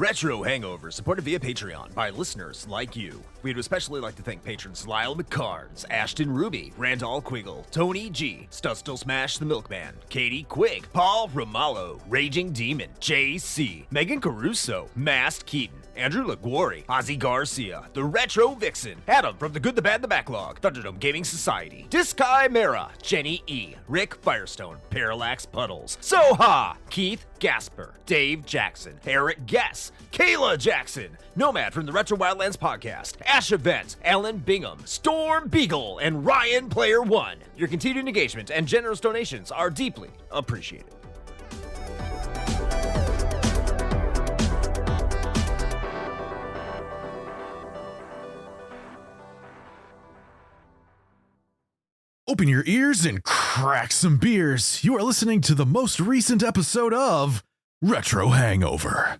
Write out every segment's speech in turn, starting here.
Retro Hangover, supported via Patreon by listeners like you. We'd especially like to thank patrons Lyle McCarnes, Ashton Ruby, Randall Quiggle, Tony G, Stustle Smash the Milkman, Katie Quigg, Paul Romalo, Raging Demon, JC, Megan Caruso, Mast Keaton, Andrew Laguori, Ozzy Garcia, The Retro Vixen, Adam from The Good, the Bad, the Backlog, Thunderdome Gaming Society, Diskai Mera, Jenny E, Rick Firestone, Parallax Puddles, Soha, Keith Gasper, Dave Jackson, Eric Guess, Kayla Jackson, Nomad from the Retro Wildlands Podcast, Ash Event, Alan Bingham, Storm Beagle, and Ryan Player One. Your continued engagement and generous donations are deeply appreciated. Open your ears and crack some beers. You are listening to the most recent episode of Retro Hangover.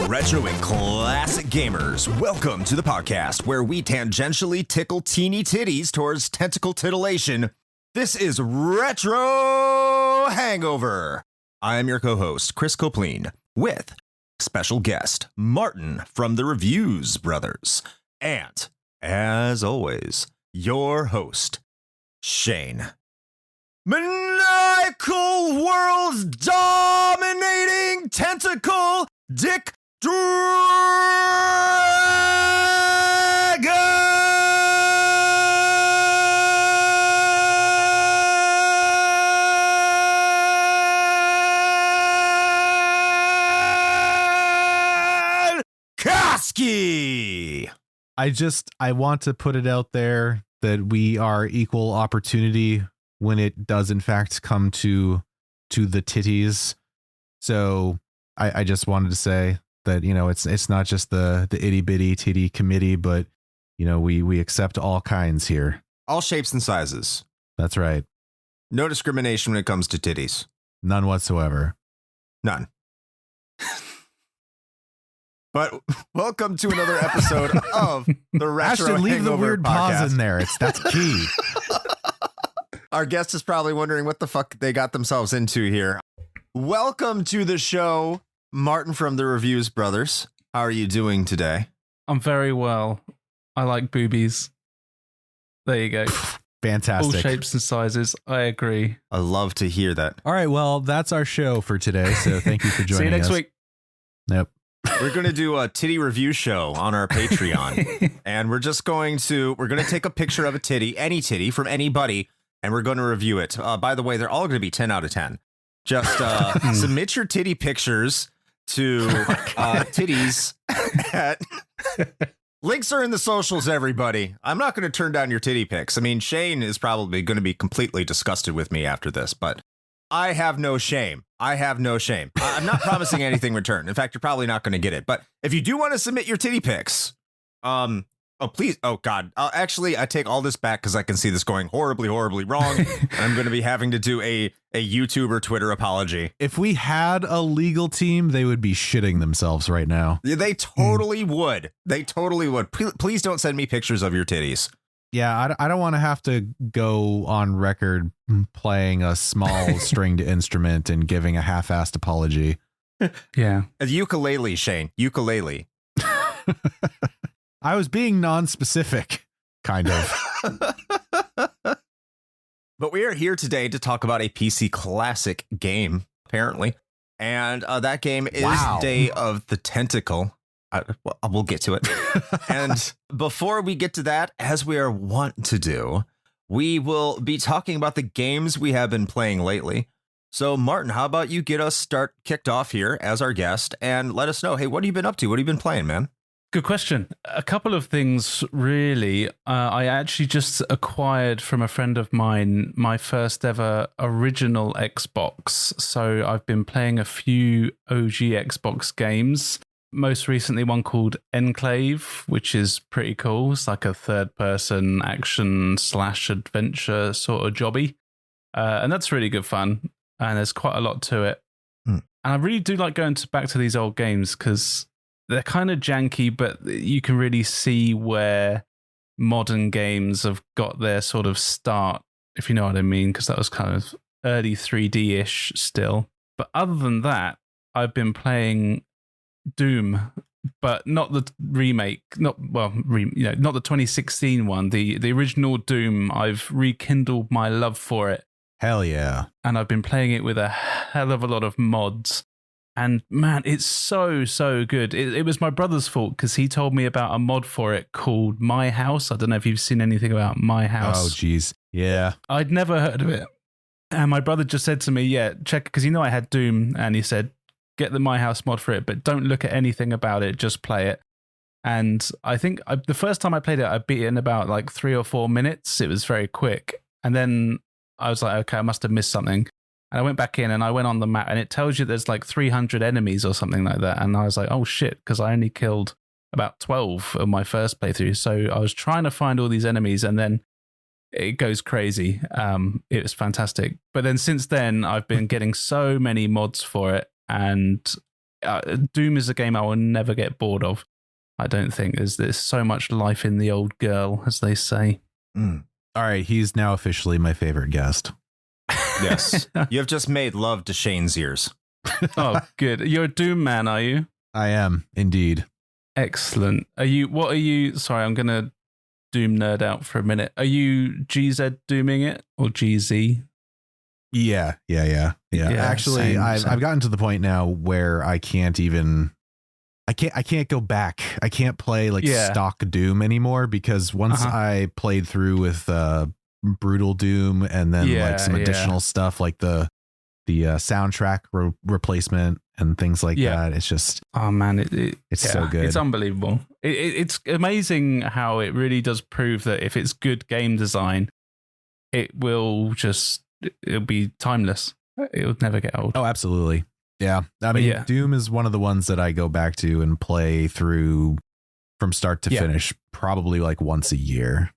Retro and classic gamers, welcome to the podcast where we tangentially tickle teeny titties towards tentacle titillation. This is Retro Hangover. I am your co-host, Chris Copleen, with special guest, Martin from the Reviews Brothers. And, as always, your host, Shane. Maniacal world's dominating tentacle dick Dragon! Koski! I want to put it out there that we are equal opportunity when it does in fact come to the titties. So I just wanted to say that, you know, it's not just the itty bitty titty committee, but, you know, we accept all kinds here. All shapes and sizes. That's right. No discrimination when it comes to titties. None whatsoever. None. But welcome to another episode of the Retro Ashton, leave Hangover the weird podcast. pause in there. That's key. Our guest is probably wondering what the fuck they got themselves into here. Welcome to the show, Martin from the Reviews Brothers. How are you doing today? I'm very well. I like boobies. There you go. Fantastic. All shapes and sizes. I agree. I love to hear that. All right. Well, that's our show for today. So thank you for joining us. See you next week. Yep. We're going to do a titty review show on our Patreon. And we're going to take a picture of a titty, any titty from anybody, and we're going to review it. By the way, they're all going to be 10 out of 10. Just submit your titty pictures to titties at links are in the socials, everybody. I'm not going to turn down your titty pics. I mean, Shane is probably going to be completely disgusted with me after this, but I have no shame. I'm not promising anything in return. In fact, you're probably not going to get it. But if you do want to submit your titty pics, please. Oh, God. Actually, I take all this back because I can see this going horribly, horribly wrong. And I'm going to be having to do a YouTube or Twitter apology. If we had a legal team, they would be shitting themselves right now. Yeah, they totally would. They totally would. Please don't send me pictures of your titties. Yeah, I don't want to have to go on record playing a small stringed instrument and giving a half-assed apology. Yeah. A ukulele, Shane. Ukulele. I was being non-specific, kind of. But we are here today to talk about a PC classic game, apparently. And that game is Day of the Tentacle. We'll get to it. And before we get to that, as we are wont to do, we will be talking about the games we have been playing lately. So, Martin, how about you get us kicked off here as our guest and let us know, hey, what have you been up to? What have you been playing, man? Good question. A couple of things, really. I actually just acquired from a friend of mine my first ever original Xbox. So I've been playing a few OG Xbox games. Most recently one called Enclave, which is pretty cool. It's like a third-person action/adventure sort of jobby. And that's really good fun. And there's quite a lot to it. Mm. And I really do like going back to these old games because they're kind of janky, but you can really see where modern games have got their sort of start, if you know what I mean, because that was kind of early 3D-ish still. But other than that, I've been playing Doom, but not the remake, not the 2016 one, the original Doom. I've rekindled my love for it. Hell yeah. And I've been playing it with a hell of a lot of mods. And man, it's so good. It was my brother's fault because he told me about a mod for it called My House. I don't know if you've seen anything about My House. Oh, geez. Yeah. I'd never heard of it. And my brother just said to me, yeah, check, because I had Doom, and he said, get the My House mod for it, but don't look at anything about it, just play it. And I think the first time I played it, I beat it in about like 3 or 4 minutes. It was very quick. And then I was like, okay, I must have missed something. And I went back in and I went on the map, and it tells you there's like 300 enemies or something like that. And I was like, oh shit, because I only killed about 12 of my first playthrough. So I was trying to find all these enemies, and then it goes crazy. It was fantastic. But then since then, I've been getting so many mods for it. And Doom is a game I will never get bored of. I don't think there's so much life in the old girl, as they say. Mm. All right, he's now officially my favorite guest. Yes. You have just made love to Shane's ears. Oh, good. You're a Doom man, are you? I am, indeed. Excellent. What are you? Sorry, I'm going to Doom nerd out for a minute. Are you GZ Dooming it or GZ? Yeah. Actually, same. I've gotten to the point now where I can't go back. I can't play stock Doom anymore, because once I played through with Brutal Doom and then some additional stuff like the soundtrack replacement and things like that, it's just, oh man, it's so good. It's unbelievable. It's amazing how it really does prove that if it's good game design, it'll be timeless. It'll never get old. Oh, absolutely. Yeah. I mean, Doom is one of the ones that I go back to and play through from start to finish, probably like once a year.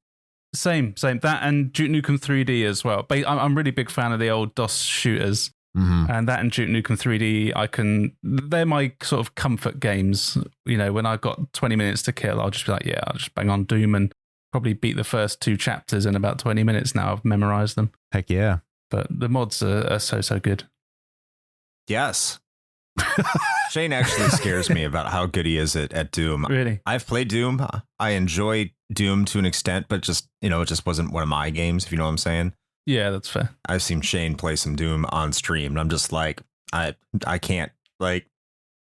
Same. That and Duke Nukem 3D as well. But I'm really big fan of the old DOS shooters. Mm-hmm. And that and Duke Nukem 3D, they're my sort of comfort games. You know, when I've got 20 minutes to kill, I'll just be like, I'll just bang on Doom and probably beat the first 2 chapters in about 20 minutes now. I've memorized them. Heck yeah. But the mods are so good. Yes. Shane actually scares me about how good he is at Doom. Really? I've played Doom. I enjoy Doom to an extent, but just, it just wasn't one of my games, if you know what I'm saying. Yeah, that's fair. I've seen Shane play some Doom on stream, and I'm just like, I can't, like,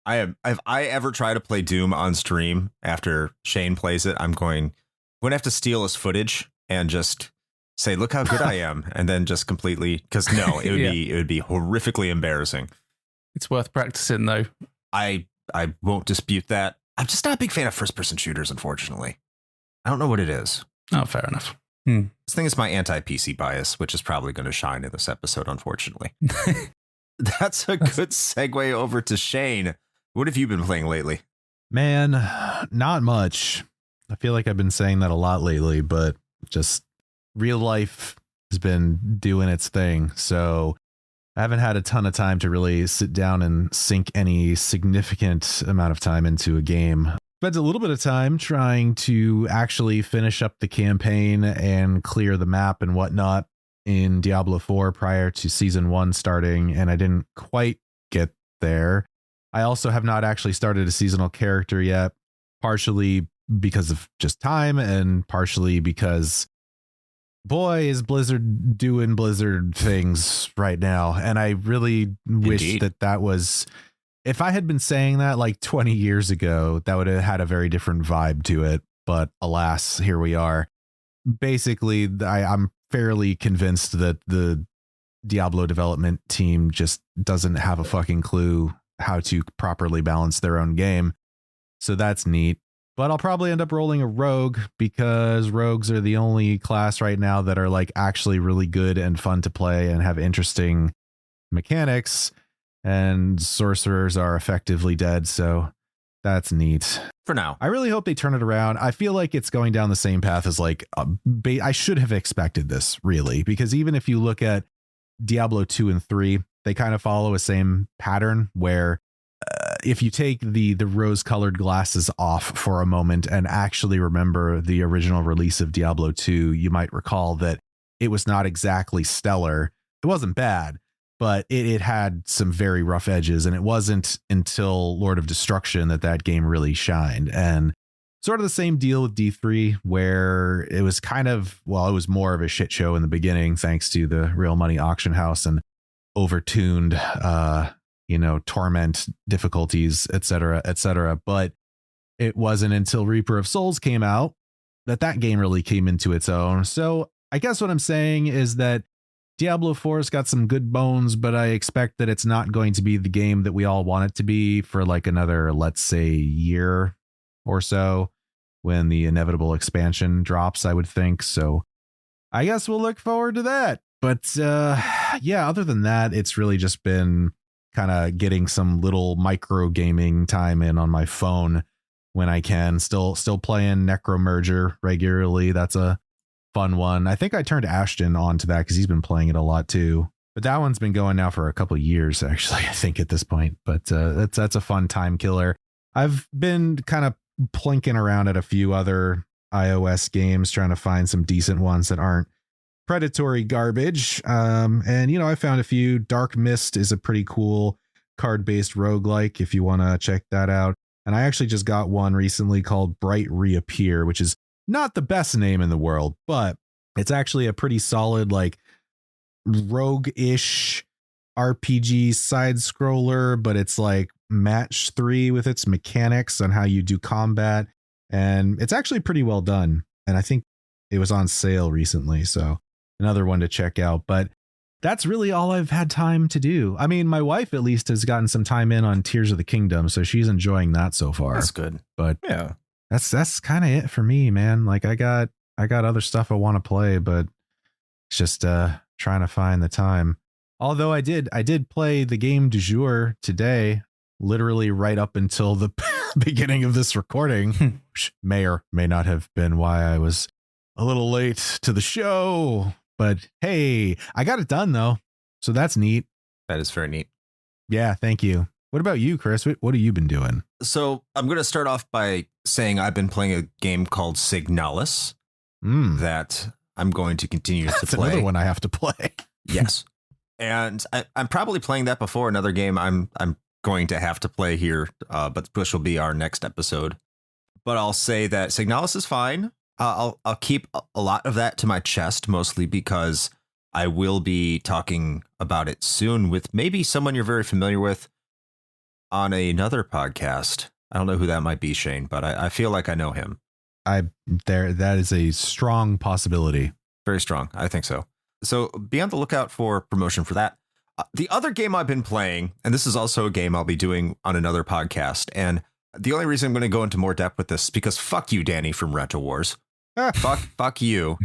if I ever try to play Doom on stream after Shane plays it, I'm going to have to steal his footage and just say, look how good I am. And then just completely, because no, it would be horrifically embarrassing. It's worth practicing though. I won't dispute that. I'm just not a big fan of first person shooters, unfortunately. I don't know what it is. Oh, fair enough. This thing is my anti-PC bias, which is probably going to shine in this episode, unfortunately. That's a good segue over to Shane. What have you been playing lately? Man, not much. I feel like I've been saying that a lot lately, but just real life has been doing its thing. So I haven't had a ton of time to really sit down and sink any significant amount of time into a game. Spent a little bit of time trying to actually finish up the campaign and clear the map and whatnot in Diablo 4 prior to season 1 starting, and I didn't quite get there. I also have not actually started a seasonal character yet, partially because of just time and partially because boy, is Blizzard doing Blizzard things right now. And I really wish that was, if I had been saying that like 20 years ago, that would have had a very different vibe to it. But alas, here we are. Basically, I'm fairly convinced that the Diablo development team just doesn't have a fucking clue how to properly balance their own game. So that's neat. But I'll probably end up rolling a rogue because rogues are the only class right now that are like actually really good and fun to play and have interesting mechanics, and sorcerers are effectively dead. So that's neat. For now. I really hope they turn it around. I feel like it's going down the same path as like I should have expected this, really, because even if you look at Diablo 2 and 3, they kind of follow a same pattern where if you take the rose-colored glasses off for a moment and actually remember the original release of Diablo 2, you might recall that it was not exactly stellar. It wasn't bad, but it had some very rough edges, and it wasn't until Lord of Destruction that game really shined. And sort of the same deal with D3, where it was kind of, well, it was more of a shit show in the beginning, thanks to the real money auction house and overtuned, torment difficulties, etc., etc. But it wasn't until Reaper of Souls came out that game really came into its own. So I guess what I'm saying is that Diablo 4's got some good bones, but I expect that it's not going to be the game that we all want it to be for like another, let's say, year or so when the inevitable expansion drops, I would think. So I guess we'll look forward to that. But yeah, other than that, it's really just been kind of getting some little micro gaming time in on my phone when I can. Still playing Necromerger regularly. That's a fun one. I think I turned Ashton on to that because he's been playing it a lot too. But that one's been going now for a couple of years, actually, I think at this point. But that's a fun time killer. I've been kind of plinking around at a few other iOS games, trying to find some decent ones that aren't predatory garbage. And I found a few. Dark Mist is a pretty cool card-based roguelike if you want to check that out. And I actually just got one recently called Bright Reappear, which is not the best name in the world, but it's actually a pretty solid, like, rogue-ish RPG side scroller, but it's like match 3 with its mechanics on how you do combat. And it's actually pretty well done. And I think it was on sale recently, so another one to check out. But that's really all I've had time to do. I mean, my wife at least has gotten some time in on Tears of the Kingdom, so she's enjoying that so far. That's good. But yeah, that's kind of it for me, man. Like I got other stuff I want to play, but it's just trying to find the time. Although I did play the game du jour today, literally right up until the beginning of this recording, which may or may not have been why I was a little late to the show. But hey, I got it done though, so that's neat. That is very neat. Yeah, thank you. What about you, Chris? What have you been doing? So I'm going to start off by saying I've been playing a game called Signalis that I'm going to continue to play. That's another one I have to play. Yes. And I'm probably playing that before another game I'm going to have to play here, but which will be our next episode. But I'll say that Signalis is fine. I'll keep a lot of that to my chest, mostly because I will be talking about it soon with maybe someone you're very familiar with on another podcast. I don't know who that might be, Shane, but I feel like I know him. That is a strong possibility. Very strong. I think so. So be on the lookout for promotion for that. The other game I've been playing, and this is also a game I'll be doing on another podcast, and the only reason I'm going to go into more depth with this is because fuck you, Danny from Retro Wars. fuck you,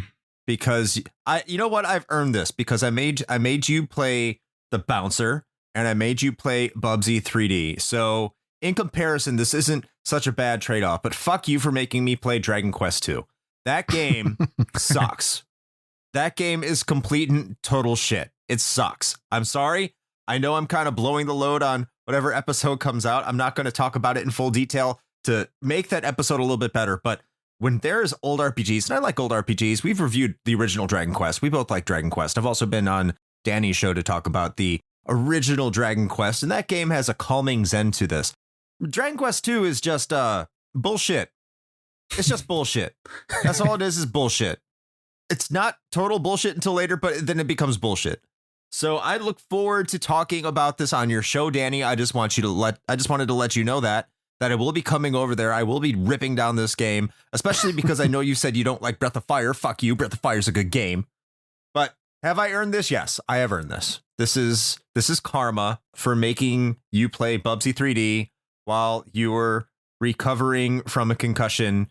because you know what? I've earned this because I made you play the bouncer and I made you play Bubsy 3D. So in comparison, this isn't such a bad trade-off, but fuck you for making me play Dragon Quest 2. That game sucks. That game is complete and total shit. It sucks. I'm sorry. I know I'm kind of blowing the load on whatever episode comes out. I'm not going to talk about it in full detail to make that episode a little bit better. But when there's old RPGs, and I like old RPGs, we've reviewed the original Dragon Quest. We both like Dragon Quest. I've also been on Danny's show to talk about the original Dragon Quest, and that game has a calming zen to this. Dragon Quest 2 is just bullshit. It's just bullshit. That's all it is bullshit. It's not total bullshit until later, but then it becomes bullshit. So I look forward to talking about this on your show, Danny. I just wanted to let you know that I will be coming over there. I will be ripping down this game, especially because I know you said you don't like Breath of Fire. Fuck you. Breath of Fire is a good game. But have I earned this? Yes, I have earned this. This is karma for making you play Bubsy 3D while you were recovering from a concussion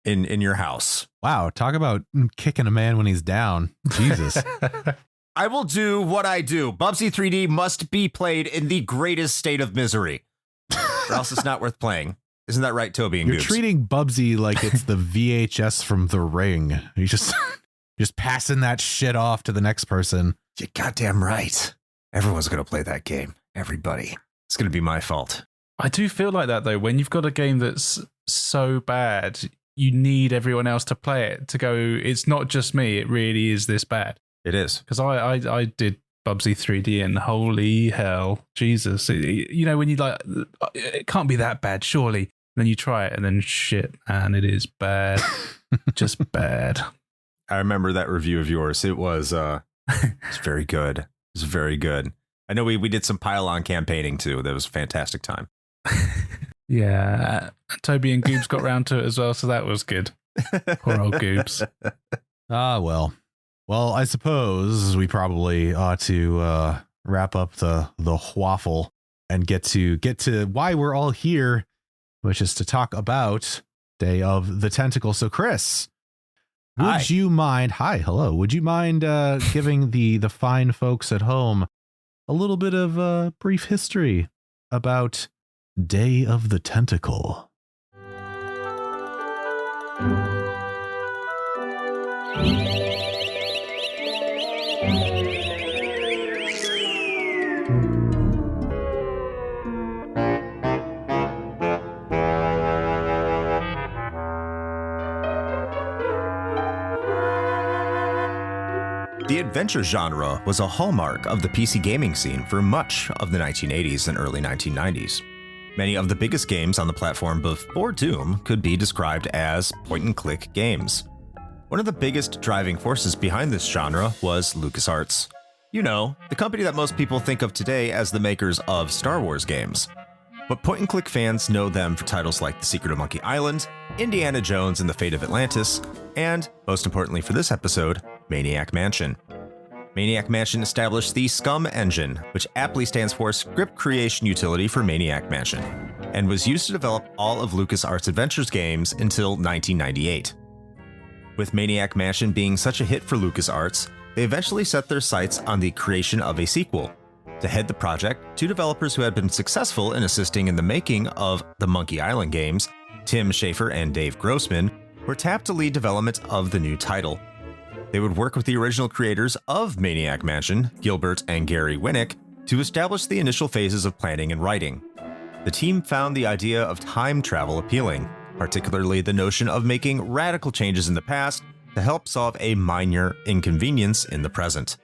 in your house. Wow, talk about kicking a man when he's down. Jesus. I will do what I do. Bubsy 3D must be played in the greatest state of misery, or else it's not worth playing. Isn't that right, Toby and You're Goose? treating Bubsy like it's the VHS from The Ring. You just passing that shit off to the next person. You're goddamn right. Everyone's going to play that game. Everybody. It's going to be my fault. I do feel like that, though. When you've got a game that's so bad, you need everyone else to play it to go, it's not just me, it really is this bad. It is. Because I did Bubsy 3D and holy hell, Jesus. You know, when you like, it can't be that bad, surely. Then you try it and then shit, and it is bad. Just bad. I remember that review of yours. It was it's very good. It was very good. I know we did some pile-on campaigning too. That was a fantastic time. Yeah. Toby and Goobs got round to it as well, so that was good. Poor old Goobs. Well. Well, I suppose we probably ought to wrap up the waffle and get to why we're all here, which is to talk about Day of the Tentacle. So, Chris, would you mind? Hi, hello. Would you mind giving the fine folks at home a little bit of brief history about Day of the Tentacle? The adventure genre was a hallmark of the PC gaming scene for much of the 1980s and early 1990s. Many of the biggest games on the platform before Doom could be described as point-and-click games. One of the biggest driving forces behind this genre was LucasArts. You know, the company that most people think of today as the makers of Star Wars games. But point-and-click fans know them for titles like The Secret of Monkey Island, Indiana Jones and the Fate of Atlantis, and, most importantly for this episode, Maniac Mansion. Maniac Mansion established the SCUM engine, which aptly stands for Script Creation Utility for Maniac Mansion, and was used to develop all of LucasArts Adventures games until 1998. With Maniac Mansion being such a hit for LucasArts, they eventually set their sights on the creation of a sequel. To head the project, two developers who had been successful in assisting in the making of the Monkey Island games, Tim Schafer and Dave Grossman, were tapped to lead development of the new title. They would work with the original creators of Maniac Mansion, Gilbert and Gary Winnick, to establish the initial phases of planning and writing. The team found the idea of time travel appealing, particularly the notion of making radical changes in the past to help solve a minor inconvenience in the present.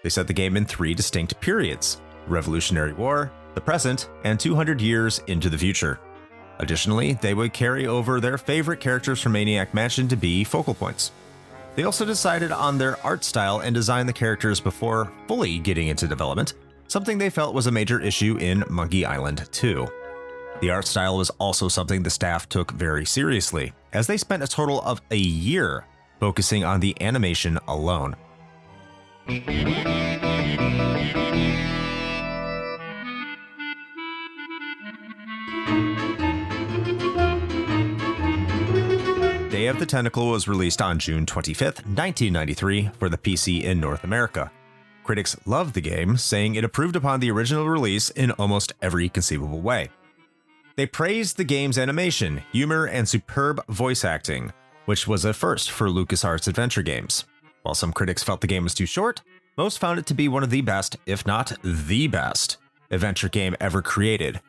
They set the game in 3 distinct periods: the Revolutionary War, the present, and 200 years into the future. Additionally, they would carry over their favorite characters from Maniac Mansion to be focal points. They also decided on their art style and designed the characters before fully getting into development, something they felt was a major issue in Monkey Island 2. The art style was also something the staff took very seriously, as they spent a total of a year focusing on the animation alone. Day of the Tentacle was released on June 25th, 1993 for the PC in North America. Critics loved the game, saying it improved upon the original release in almost every conceivable way. They praised the game's animation, humor, and superb voice acting, which was a first for LucasArts adventure games. While some critics felt the game was too short, most found it to be one of the best, if not the best, adventure game ever created.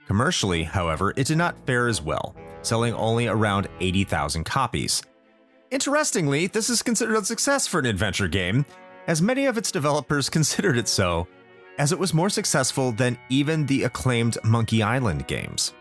Commercially, however, it did not fare as well, selling only around 80,000 copies. Interestingly, this is considered a success for an adventure game, as many of its developers considered it so, as it was more successful than even the acclaimed Monkey Island games.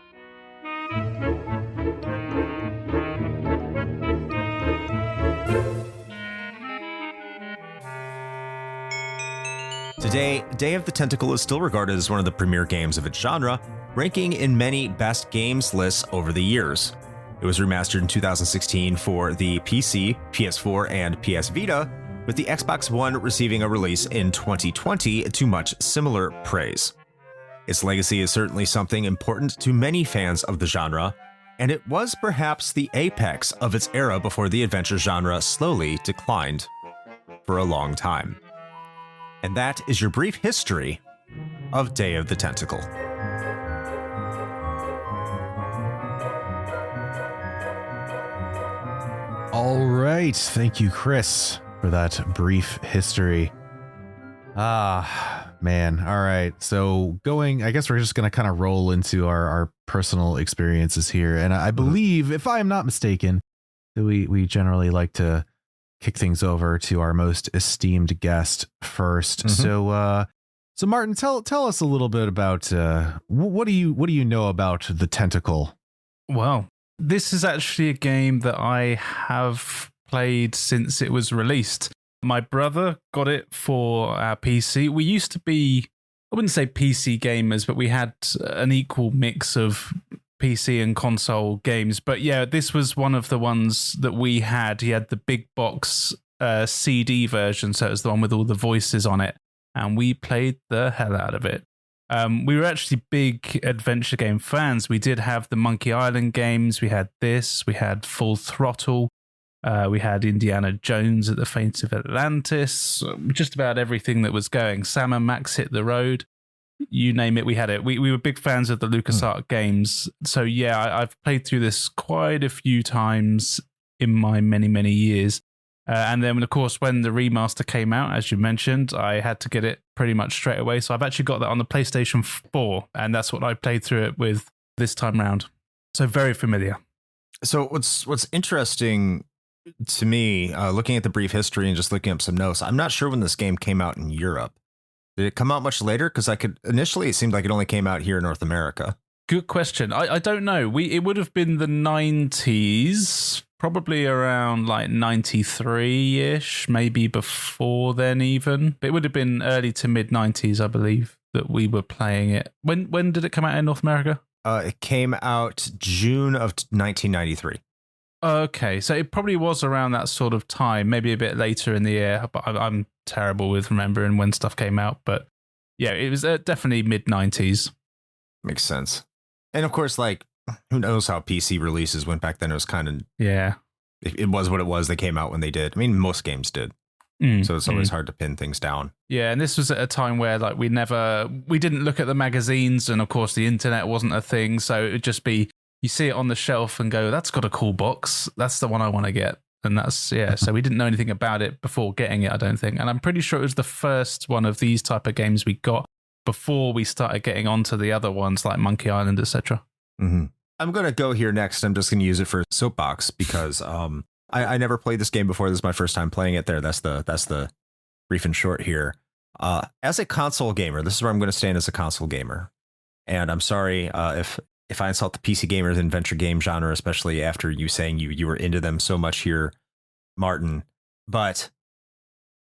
Today, Day of the Tentacle is still regarded as one of the premier games of its genre, ranking in many best games lists over the years. It was remastered in 2016 for the PC, PS4, and PS Vita, with the Xbox One receiving a release in 2020 to much similar praise. Its legacy is certainly something important to many fans of the genre, and it was perhaps the apex of its era before the adventure genre slowly declined for a long time. And that is your brief history of Day of the Tentacle. All right. Thank you, Chris, for that brief history. Ah, man. All right. So I guess we're just going to kind of roll into our personal experiences here. And I believe, if I am not mistaken, that we generally like to kick things over to our most esteemed guest first. So Martin, tell us a little bit about what do you know about the Tentacle? Well, this is actually a game that I have played since it was released. My brother got it for our PC. We used to be, I wouldn't say PC gamers, but we had an equal mix of PC and console games. But yeah, this was one of the ones that we had. He had the big box CD version, so it was the one with all the voices on it. And we played the hell out of it. We were actually big adventure game fans. We did have the Monkey Island games. We had this. We had Full Throttle. We had Indiana Jones at the Fate of Atlantis. Just about everything that was going. Sam and Max Hit the Road. You name it, we had it. We were big fans of the LucasArts games. So yeah, I've played through this quite a few times in my many, many years. And then, of course, when the remaster came out, as you mentioned, I had to get it pretty much straight away. So I've actually got that on the PlayStation 4, and that's what I played through it with this time round. So very familiar. So what's interesting to me, looking at the brief history and just looking up some notes, I'm not sure when this game came out in Europe. Did it come out much later? Because initially it seemed like it only came out here in North America. Good question. I don't know. It would have been the 90s, probably around like 93-ish, maybe before then even. But it would have been early to mid 90s, I believe, that we were playing it. When did it come out in North America? It came out June of 1993. Okay, so it probably was around that sort of time, maybe a bit later in the year. But I'm terrible with remembering when stuff came out. But yeah, it was definitely mid 90s. Makes sense. And of course, like, who knows how PC releases went back then? It was kind of, yeah, it was what it was. They came out when they did. I mean, most games did. So it's always hard to pin things down. Yeah, and this was at a time where like we didn't look at the magazines, and of course the internet wasn't a thing. So it would just be, you see it on the shelf and go, that's got a cool box. That's the one I want to get. And that's, yeah, so we didn't know anything about it before getting it, I don't think. And I'm pretty sure it was the first one of these type of games we got before we started getting onto the other ones like Monkey Island, etc. I'm going to go here next. I'm just going to use it for soapbox because I never played this game before. This is my first time playing it there. That's the brief and short here. As a console gamer, this is where I'm going to stand as a console gamer. And I'm sorry if I insult the PC gamers and adventure game genre, especially after you saying you were into them so much here, Martin. But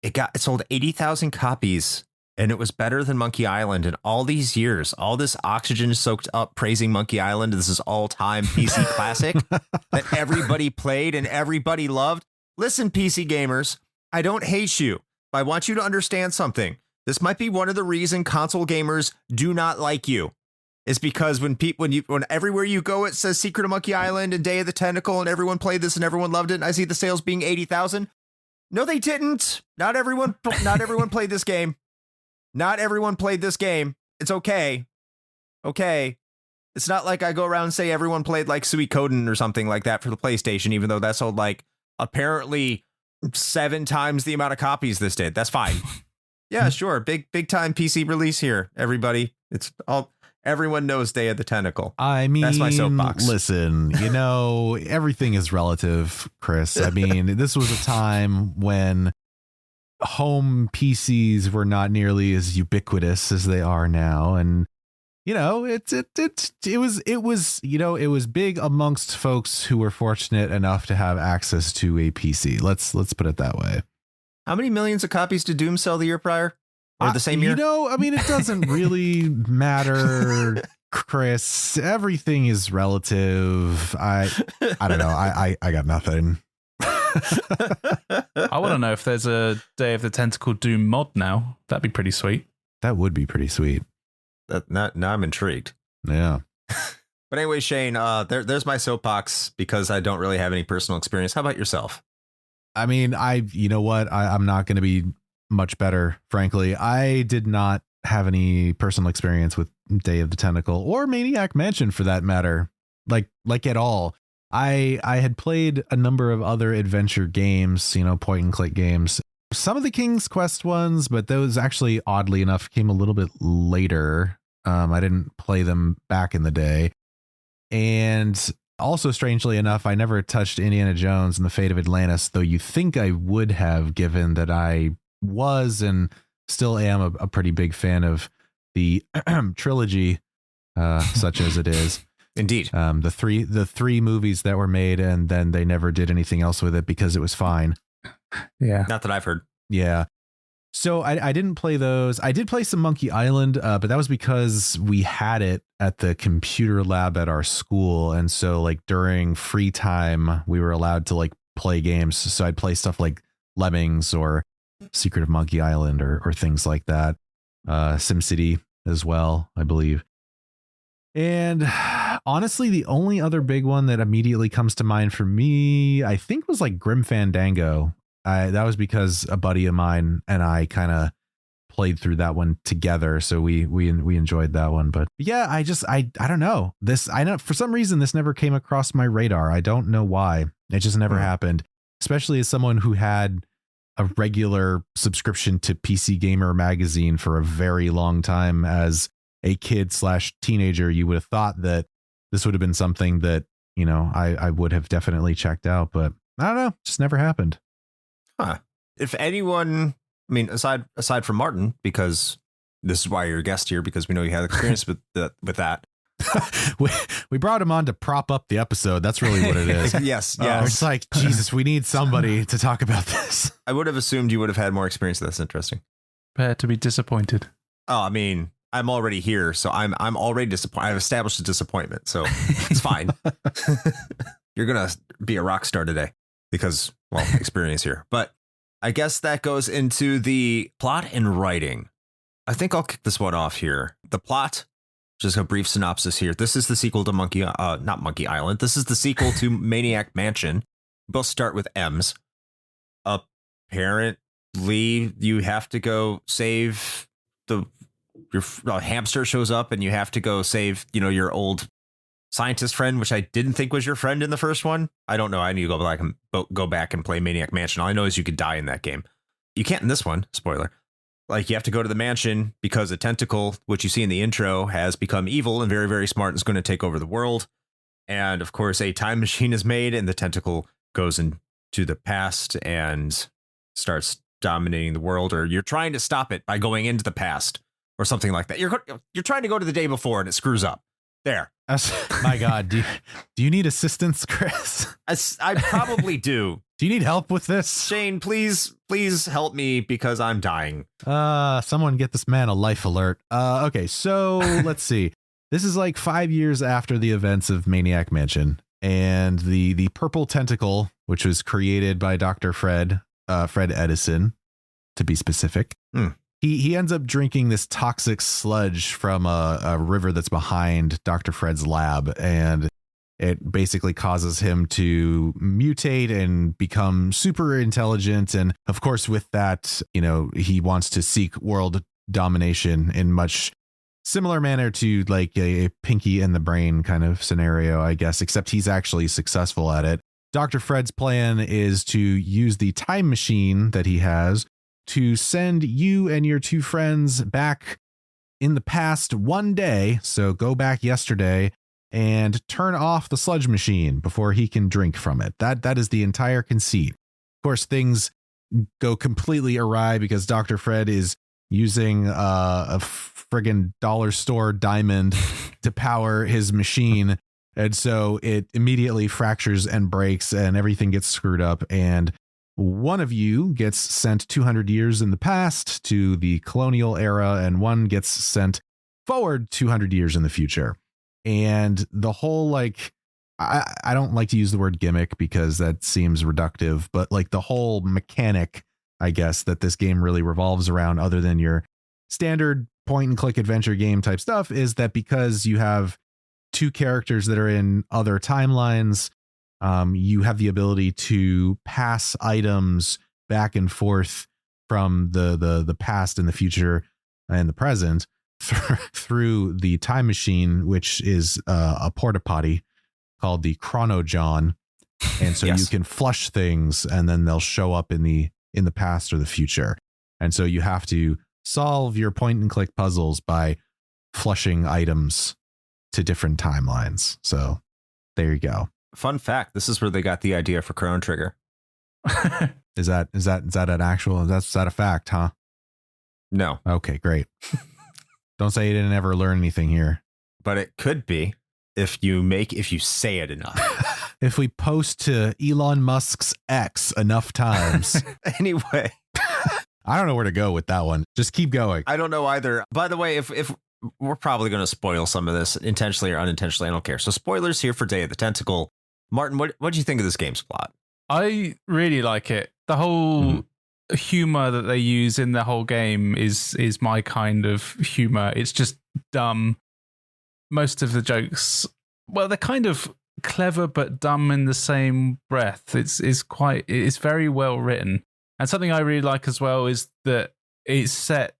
it sold 80,000 copies, and it was better than Monkey Island in all these years. All this oxygen soaked up praising Monkey Island. This is all-time PC classic that everybody played and everybody loved. Listen, PC gamers, I don't hate you, but I want you to understand something. This might be one of the reasons console gamers do not like you. Is because when everywhere you go, it says Secret of Monkey Island and Day of the Tentacle, and everyone played this and everyone loved it. And I see the sales being 80,000. No, they didn't. Not everyone played this game. Not everyone played this game. It's okay. Okay. It's not like I go around and say everyone played like Suikoden or something like that for the PlayStation, even though that sold like apparently 7 times the amount of copies this did. That's fine. Yeah, sure. Big time PC release here, everybody. It's all. Everyone knows Day of the Tentacle. I mean, that's my soapbox. Listen, everything is relative, Chris. I mean, this was a time when home PCs were not nearly as ubiquitous as they are now, and it was big amongst folks who were fortunate enough to have access to a PC. Let's put it that way. How many millions of copies did Doom sell the year prior? Or the same year? I mean, it doesn't really matter, Chris. Everything is relative. I don't know. I got nothing. I want to know if there's a Day of the Tentacle Doom mod now. That'd be pretty sweet. That would be pretty sweet. Now I'm intrigued. Yeah. But anyway, Shane, there's my soapbox because I don't really have any personal experience. How about yourself? I mean, you know what? I'm not going to be much better, frankly. I did not have any personal experience with Day of the Tentacle or Maniac Mansion for that matter, like at all. I had played a number of other adventure games, point and click games, some of the King's Quest ones, but those actually, oddly enough, came a little bit later. I didn't play them back in the day. And also, strangely enough, I never touched Indiana Jones and the Fate of Atlantis, though you think I would have, given that I was and still am a pretty big fan of the trilogy, such as it is. Indeed. The three movies that were made, and then they never did anything else with it because it was fine. Yeah. Not that I've heard. Yeah. So I didn't play those. I did play some Monkey Island, but that was because we had it at the computer lab at our school. And so like during free time, we were allowed to like play games. So I'd play stuff like Lemmings or Secret of Monkey Island or things like that. SimCity as well, I believe. And honestly, the only other big one that immediately comes to mind for me, I think, was like Grim Fandango. That was because a buddy of mine and I kind of played through that one together, so we enjoyed that one. But yeah, I don't know this. I know for some reason this never came across my radar. I don't know why. It just never happened. Especially as someone who had a regular subscription to PC Gamer magazine for a very long time as a kid/teenager, you would have thought that this would have been something that, you know, I would have definitely checked out, but I don't know, just never happened. Huh. If anyone, I mean, aside from Martin, because this is why you're a guest here, because we know you had experience with that. we brought him on to prop up the episode. That's really what it is. Yes. It's like, Jesus, we need somebody to talk about this. I would have assumed you would have had more experience. That's interesting. Prepare to be disappointed. Oh, I mean, I'm already here, so I'm already disappointed. I've established a disappointment, so it's fine. You're gonna be a rock star today because, well, experience here. But I guess that goes into the plot and writing. I think I'll kick this one off here. The plot, just a brief synopsis here. This is the sequel to not Monkey Island. This is the sequel to Maniac Mansion. Both start with M's. Apparently, you have to go save your hamster shows up and you have to go save, you know, your old scientist friend, which I didn't think was your friend in the first one. I don't know. I need to go back and play Maniac Mansion. All I know is you could die in that game. You can't in this one. Spoiler. Like, you have to go to the mansion because a tentacle, which you see in the intro, has become evil and very, very smart and is going to take over the world. And of course, a time machine is made and the tentacle goes into the past and starts dominating the world, or you're trying to stop it by going into the past or something like that. You're trying to go to the day before and it screws up. There. My God, do you need assistance, Chris? I probably do. Do you need help with this? Shane, please help me because I'm dying. Someone get this man a life alert. Okay, so let's see. This is like 5 years after the events of Maniac Mansion, and the purple tentacle, which was created by Dr. Fred Edison, to be specific. He ends up drinking this toxic sludge from a river that's behind Dr. Fred's lab, and it basically causes him to mutate and become super intelligent. And of course, with that, you know, he wants to seek world domination in much similar manner to like a Pinky and the Brain kind of scenario, I guess, except he's actually successful at it. Dr. Fred's plan is to use the time machine that he has to send you and your two friends back in the past one day. So go back yesterday and turn off the sludge machine before he can drink from it. That is the entire conceit. Of course, things go completely awry because Dr. Fred is using a friggin' dollar store diamond to power his machine. And so it immediately fractures and breaks and everything gets screwed up. And one of you gets sent 200 years in the past to the colonial era, and one gets sent forward 200 years in the future. And the whole, like, I don't like to use the word gimmick because that seems reductive, but like the whole mechanic, I guess, that this game really revolves around, other than your standard point and click adventure game type stuff, is that because you have two characters that are in other timelines, you have the ability to pass items back and forth from the past and the future and the present through the time machine, which is a porta potty called the Chrono John. And so Yes. you can flush things and then they'll show up in the in the past or the future. And so you have to solve your point and click puzzles by flushing items to different timelines. So there you go. Fun fact, this is where they got the idea for Chrono Trigger. Is that an actual, is that a fact, huh? No. Okay, great. Don't say you didn't ever learn anything here. But it could be if you say it enough. If we post to Elon Musk's X enough times. Anyway. I don't know where to go with that one. Just keep going. I don't know either. By the way, if we're probably going to spoil some of this intentionally or unintentionally, I don't care. So spoilers here for Day of the Tentacle. Martin, what do you think of this game's plot? I really like it. The whole humor that they use in the whole game is my kind of humor. It's just dumb. Most of the jokes, well, they're kind of clever but dumb in the same breath. It's very well written. And something I really like as well is that it's set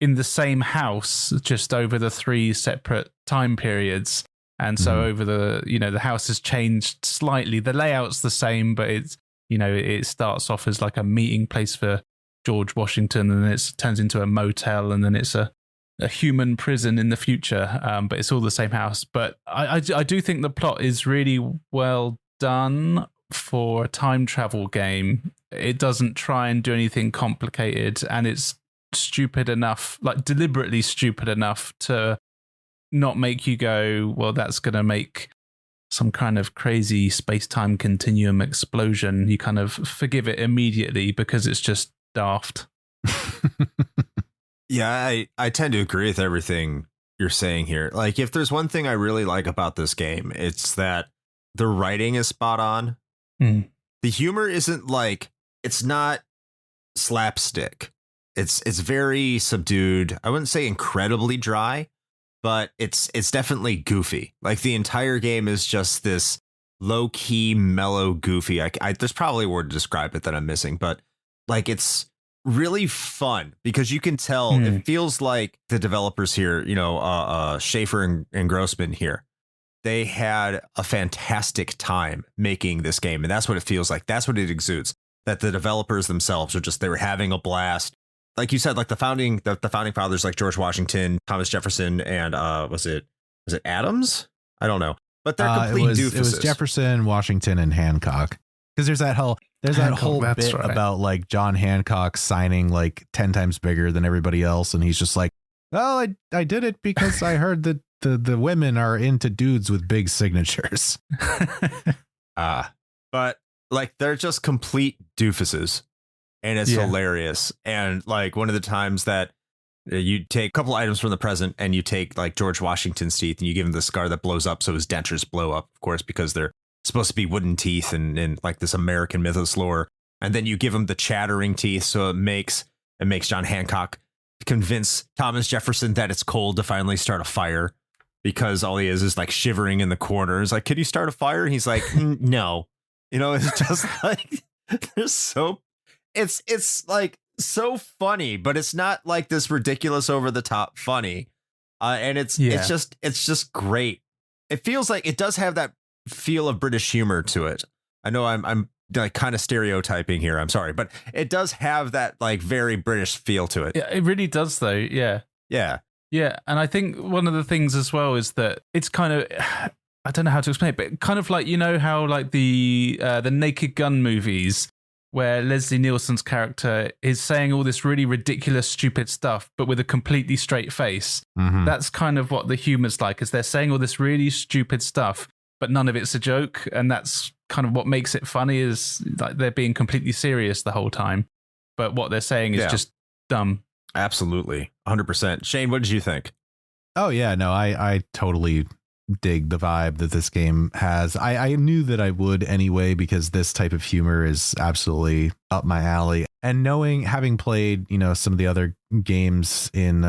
in the same house, just over the 3 separate time periods. And so over the house has changed slightly. The layout's the same, but it starts off as like a meeting place for George Washington, and then it turns into a motel, and then it's a human prison in the future. But it's all the same house. But I do think the plot is really well done for a time travel game. It doesn't try and do anything complicated, and it's stupid enough, like deliberately stupid enough to not make you go, well, that's going to make some kind of crazy space-time continuum explosion. You kind of forgive it immediately because it's just daft. Yeah, I tend to agree with everything you're saying here. Like, if there's one thing I really like about this game, it's that the writing is spot on. The humor isn't like, it's not slapstick. It's very subdued. I wouldn't say incredibly dry, but it's definitely goofy. Like, the entire game is just this low key, mellow, goofy. There's probably a word to describe it that I'm missing, but like, it's really fun because you can tell it feels like the developers here, Schaefer and Grossman here, they had a fantastic time making this game. And that's what it feels like. That's what it exudes, that the developers themselves they were having a blast. Like you said, like the founding fathers, like George Washington, Thomas Jefferson, and was it Adams? I don't know, but they're complete doofuses. It was Jefferson, Washington, and Hancock. Because there's that whole bit about like John Hancock signing like 10 times bigger than everybody else, and he's just like, well, I did it because I heard that the women are into dudes with big signatures. But like, they're just complete doofuses. And it's hilarious. And like, one of the times that you take a couple items from the present and you take like George Washington's teeth and you give him the scar that blows up so his dentures blow up, of course, because they're supposed to be wooden teeth and like this American mythos lore. And then you give him the chattering teeth, so it makes John Hancock convince Thomas Jefferson that it's cold to finally start a fire, because all he is like shivering in the corner. It's like, can you start a fire? And he's like, no. It's just like, it's like so funny, but it's not like this ridiculous over the top funny. And it's just great. It feels like it does have that feel of British humor to it. I know I'm like kind of stereotyping here. I'm sorry, but it does have that like very British feel to it. Yeah, it really does though. Yeah. Yeah. Yeah. And I think one of the things as well is that it's kind of, I don't know how to explain it, but kind of like, how like the Naked Gun movies, where Leslie Nielsen's character is saying all this really ridiculous, stupid stuff, but with a completely straight face. That's kind of what the humor's like, is they're saying all this really stupid stuff, but none of it's a joke. And that's kind of what makes it funny, is like they're being completely serious the whole time, but what they're saying is just dumb. Absolutely. 100%. Shane, what did you think? Oh yeah, no, I totally dig the vibe that this game has. I knew that I would anyway, because this type of humor is absolutely up my alley. And having played, some of the other games in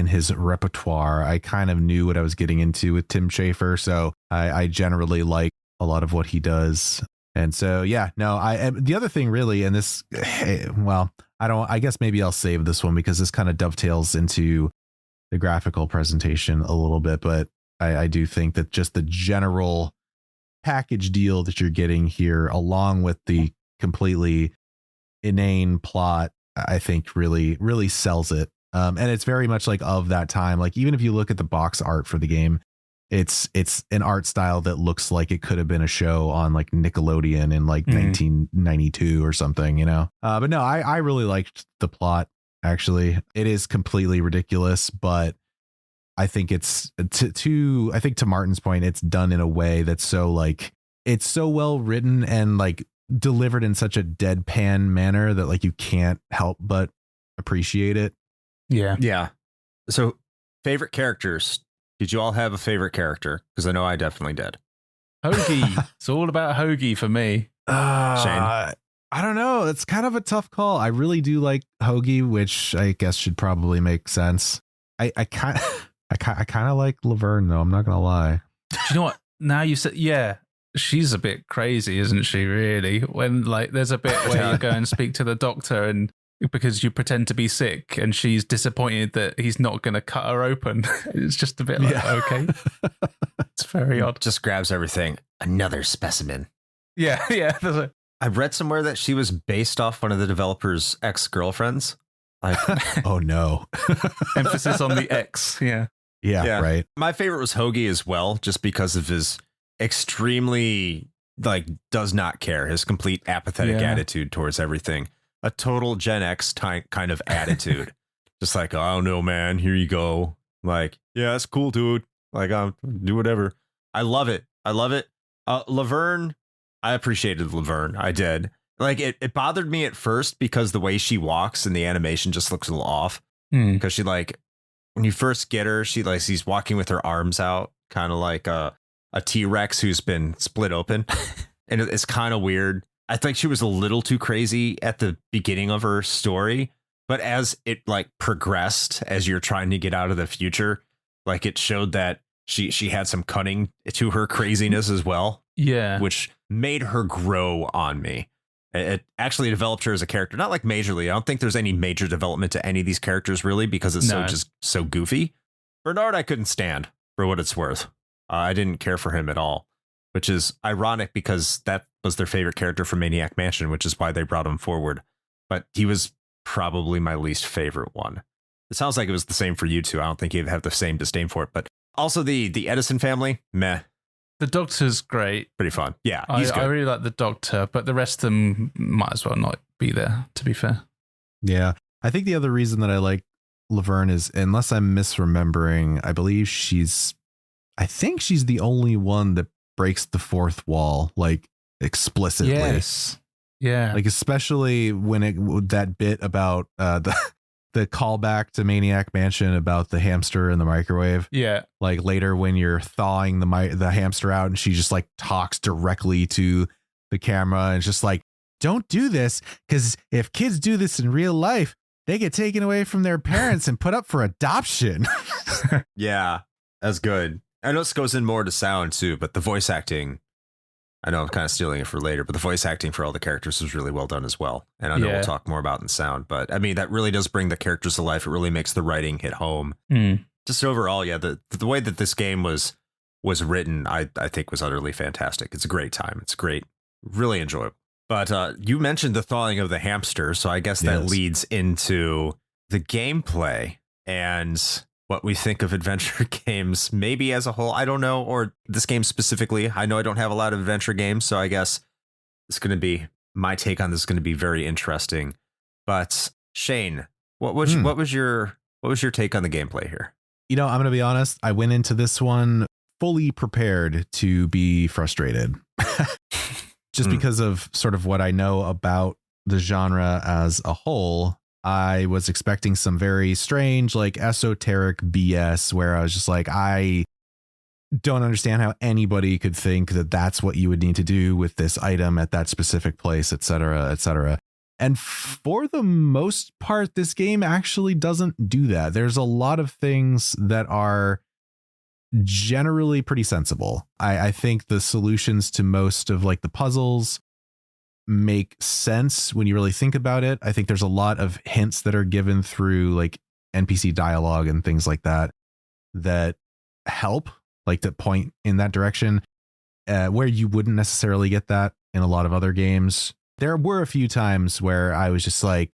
his repertoire, I kind of knew what I was getting into with Tim Schafer. So I generally like a lot of what he does. And so, the other thing really, and this, I guess maybe I'll save this one because this kind of dovetails into the graphical presentation a little bit, but I do think that just the general package deal that you're getting here, along with the completely inane plot, I think really sells it. And it's very much like of that time. Like even if you look at the box art for the game, it's an art style that looks like it could have been a show on like Nickelodeon in like 1992 or something, you know. But no, I really liked the plot. Actually, it is completely ridiculous, but I think it's I think to Martin's point, it's done in a way that's so like it's so well written and like delivered in such a deadpan manner that like you can't help but appreciate it. Yeah. So, favorite characters. Did you all have a favorite character? Because I know I definitely did. Hoagie. It's all about Hoagie for me. Shane? I don't know. It's kind of a tough call. I really do like Hoagie, which I guess should probably make sense. I kind of like Laverne though. I'm not gonna lie. Do you know what? Now you said, yeah, she's a bit crazy, isn't she? Really? When like there's a bit where you go and speak to the doctor and because you pretend to be sick and she's disappointed that he's not going to cut her open. It's just a bit like, okay. It's very odd. Just grabs everything. Another specimen. Yeah. I read somewhere that she was based off one of the developer's ex-girlfriends. Like, oh no. Emphasis on the X. Yeah, right. My favorite was Hoagie as well, just because of his extremely like does not care, his complete apathetic attitude towards everything. A total Gen X kind of attitude. Just like, oh, I don't know, man. Here you go. Like, yeah, that's cool, dude. Like, do whatever. I love it. Laverne, I appreciated Laverne. I did. Like, it bothered me at first because the way she walks and the animation just looks a little off. Because she like, when you first get her, she's walking with her arms out, kind of like a T-Rex who's been split open. And it's kind of weird. I think she was a little too crazy at the beginning of her story, but as it like progressed, as you're trying to get out of the future, like it showed that she had some cunning to her craziness as well. Yeah, which made her grow on me. It actually developed her as a character, not like majorly. I don't think there's any major development to any of these characters really because it's so goofy. Bernard, I couldn't stand for what it's worth. I didn't care for him at all, which is ironic because that was their favorite character from Maniac Mansion, which is why they brought him forward. But he was probably my least favorite one. It sounds like it was the same for you two. I don't think you'd have the same disdain for it. But also the Edison family, meh. The Doctor's great. Pretty fun. Yeah, I really like the Doctor, but the rest of them might as well not be there, to be fair. Yeah. I think the other reason that I like Laverne is, unless I'm misremembering, I think she's the only one that breaks the fourth wall, like explicitly. Yes. Yeah. Like especially when that bit about the callback to Maniac Mansion about the hamster in the microwave. Yeah. Like later when you're thawing the hamster out and she just like talks directly to the camera and it's just like, don't do this because if kids do this in real life, they get taken away from their parents and put up for adoption. Yeah, that's good. I know this goes in more to sound too, but the voice acting, I know I'm kind of stealing it for later, but the voice acting for all the characters was really well done as well. And I know we'll talk more about in sound, but I mean, that really does bring the characters to life. It really makes the writing hit home. Just overall, yeah, the way that this game was written, I think was utterly fantastic. It's a great time. It's great. Really enjoyable. But you mentioned the thawing of the hamster, so I guess that leads into the gameplay and what we think of adventure games, maybe as a whole. I don't know, or this game specifically. I know I don't have a lot of adventure games, so I guess it's going to be my take on this is going to be very interesting. But Shane, what was your take on the gameplay here? You know, I'm going to be honest. I went into this one fully prepared to be frustrated, just because of sort of what I know about the genre as a whole. I was expecting some very strange, like esoteric BS where I was just like, I don't understand how anybody could think that that's what you would need to do with this item at that specific place, et cetera, et cetera. And for the most part, this game actually doesn't do that. There's a lot of things that are generally pretty sensible. I think the solutions to most of like the puzzles make sense when you really think about it. I think there's a lot of hints that are given through like NPC dialogue and things like that help, like to point in that direction, where you wouldn't necessarily get that in a lot of other games. There were a few times where I was just like,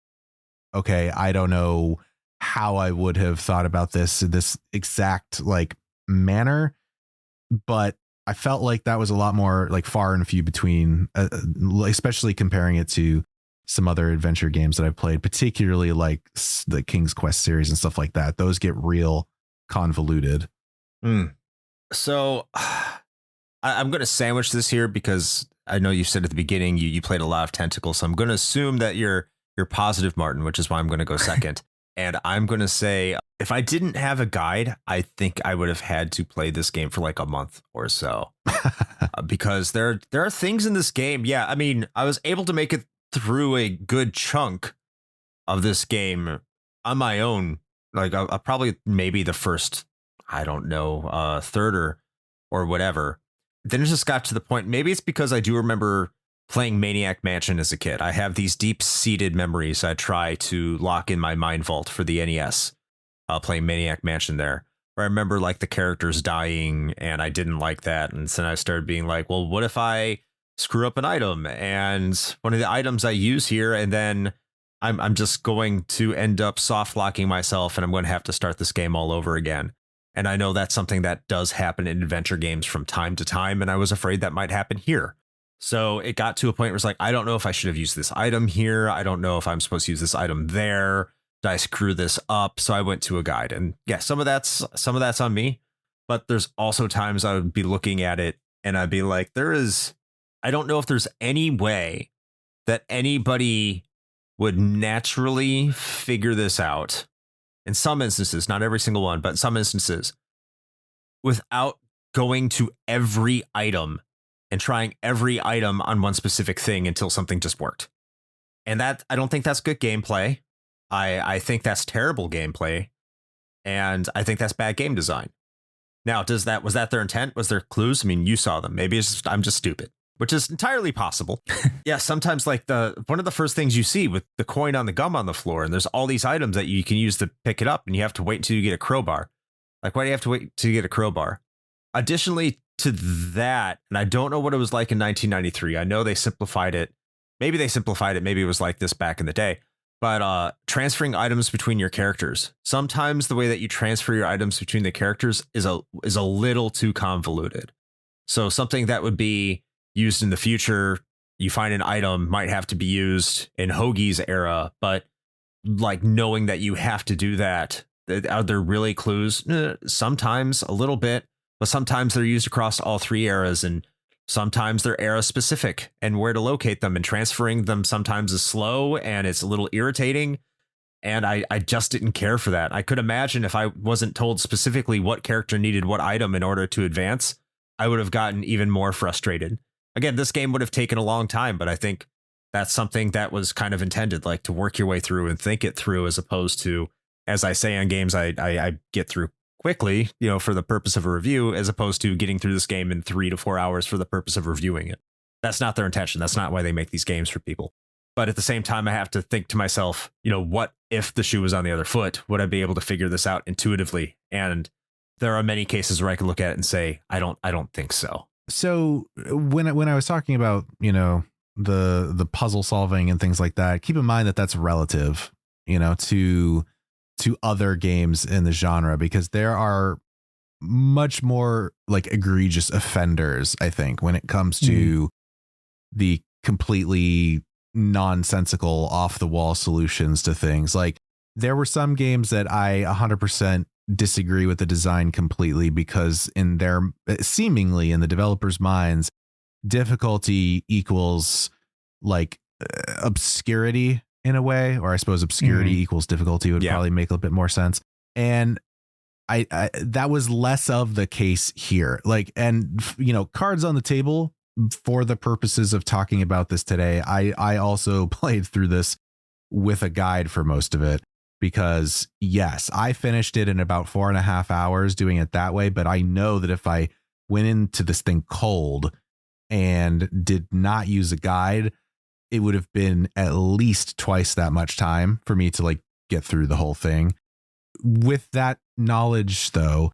okay, I don't know how I would have thought about this in this exact like manner, but I felt like that was a lot more like far and few between, especially comparing it to some other adventure games that I've played, particularly like the King's Quest series and stuff like that. Those get real convoluted. So I'm going to sandwich this here because I know you said at the beginning you played a lot of Tentacle. So I'm going to assume that you're positive, Martin, which is why I'm going to go second. And I'm going to say, if I didn't have a guide, I think I would have had to play this game for like a month or so. Because there are things in this game. Yeah, I mean, I was able to make it through a good chunk of this game on my own. Like probably maybe the first, I don't know, third or whatever. Then it just got to the point. Maybe it's because I do remember playing Maniac Mansion as a kid. I have these deep-seated memories I try to lock in my mind vault for the NES, playing Maniac Mansion there, where I remember like the characters dying and I didn't like that. And then I started being like, well, what if I screw up an item and one of the items I use here, and then I'm just going to end up soft locking myself and I'm going to have to start this game all over again. And I know that's something that does happen in adventure games from time to time. And I was afraid that might happen here. So it got to a point where it's like, I don't know if I should have used this item here. I don't know if I'm supposed to use this item there. Did I screw this up? So I went to a guide, and yeah, some of that's on me, but there's also times I would be looking at it and I'd be like, I don't know if there's any way that anybody would naturally figure this out in some instances, not every single one, but in some instances, without going to every item and trying every item on one specific thing until something just worked. And that, I don't think that's good gameplay. I think that's terrible gameplay. And I think that's bad game design. Now, was that their intent? Was there clues? I mean, you saw them. Maybe I'm just stupid, which is entirely possible. Yeah, sometimes like one of the first things you see with the coin on the gum on the floor, and there's all these items that you can use to pick it up, and you have to wait until you get a crowbar. Like, why do you have to wait till you get a crowbar? Additionally to that, and I don't know what it was like in 1993. I know they simplified it. Maybe they simplified it. Maybe it was like this back in the day. But transferring items between your characters. Sometimes the way that you transfer your items between the characters is a little too convoluted. So something that would be used in the future, you find an item might have to be used in Hoagie's era, but like knowing that you have to do that, are there really clues? Sometimes a little bit, but sometimes they're used across all three eras, and sometimes they're era specific, and where to locate them, and transferring them sometimes is slow and it's a little irritating. And I just didn't care for that. I could imagine if I wasn't told specifically what character needed what item in order to advance, I would have gotten even more frustrated. Again, this game would have taken a long time, but I think that's something that was kind of intended, like to work your way through and think it through, as opposed to, as I say on games, I get through quickly, for the purpose of a review, as opposed to getting through this game in 3 to 4 hours for the purpose of reviewing it. That's not their intention. That's not why they make these games for people. But at the same time, I have to think to myself, what if the shoe was on the other foot? Would I be able to figure this out intuitively? And there are many cases where I can look at it and say, I don't think so. So when I was talking about, the puzzle solving and things like that, keep in mind that that's relative, to other games in the genre, because there are much more like egregious offenders, I think, when it comes to the completely nonsensical off the wall solutions to things. Like, there were some games that I 100% disagree with the design completely, because in seemingly in the developers' minds, difficulty equals like obscurity in a way, or I suppose obscurity equals difficulty would probably make a little bit more sense. And I that was less of the case here. Like, and cards on the table, for the purposes of talking about this today, I also played through this with a guide for most of it, because yes, I finished it in about 4.5 hours doing it that way. But I know that if I went into this thing cold and did not use a guide, it would have been at least twice that much time for me to like get through the whole thing. With that knowledge, though,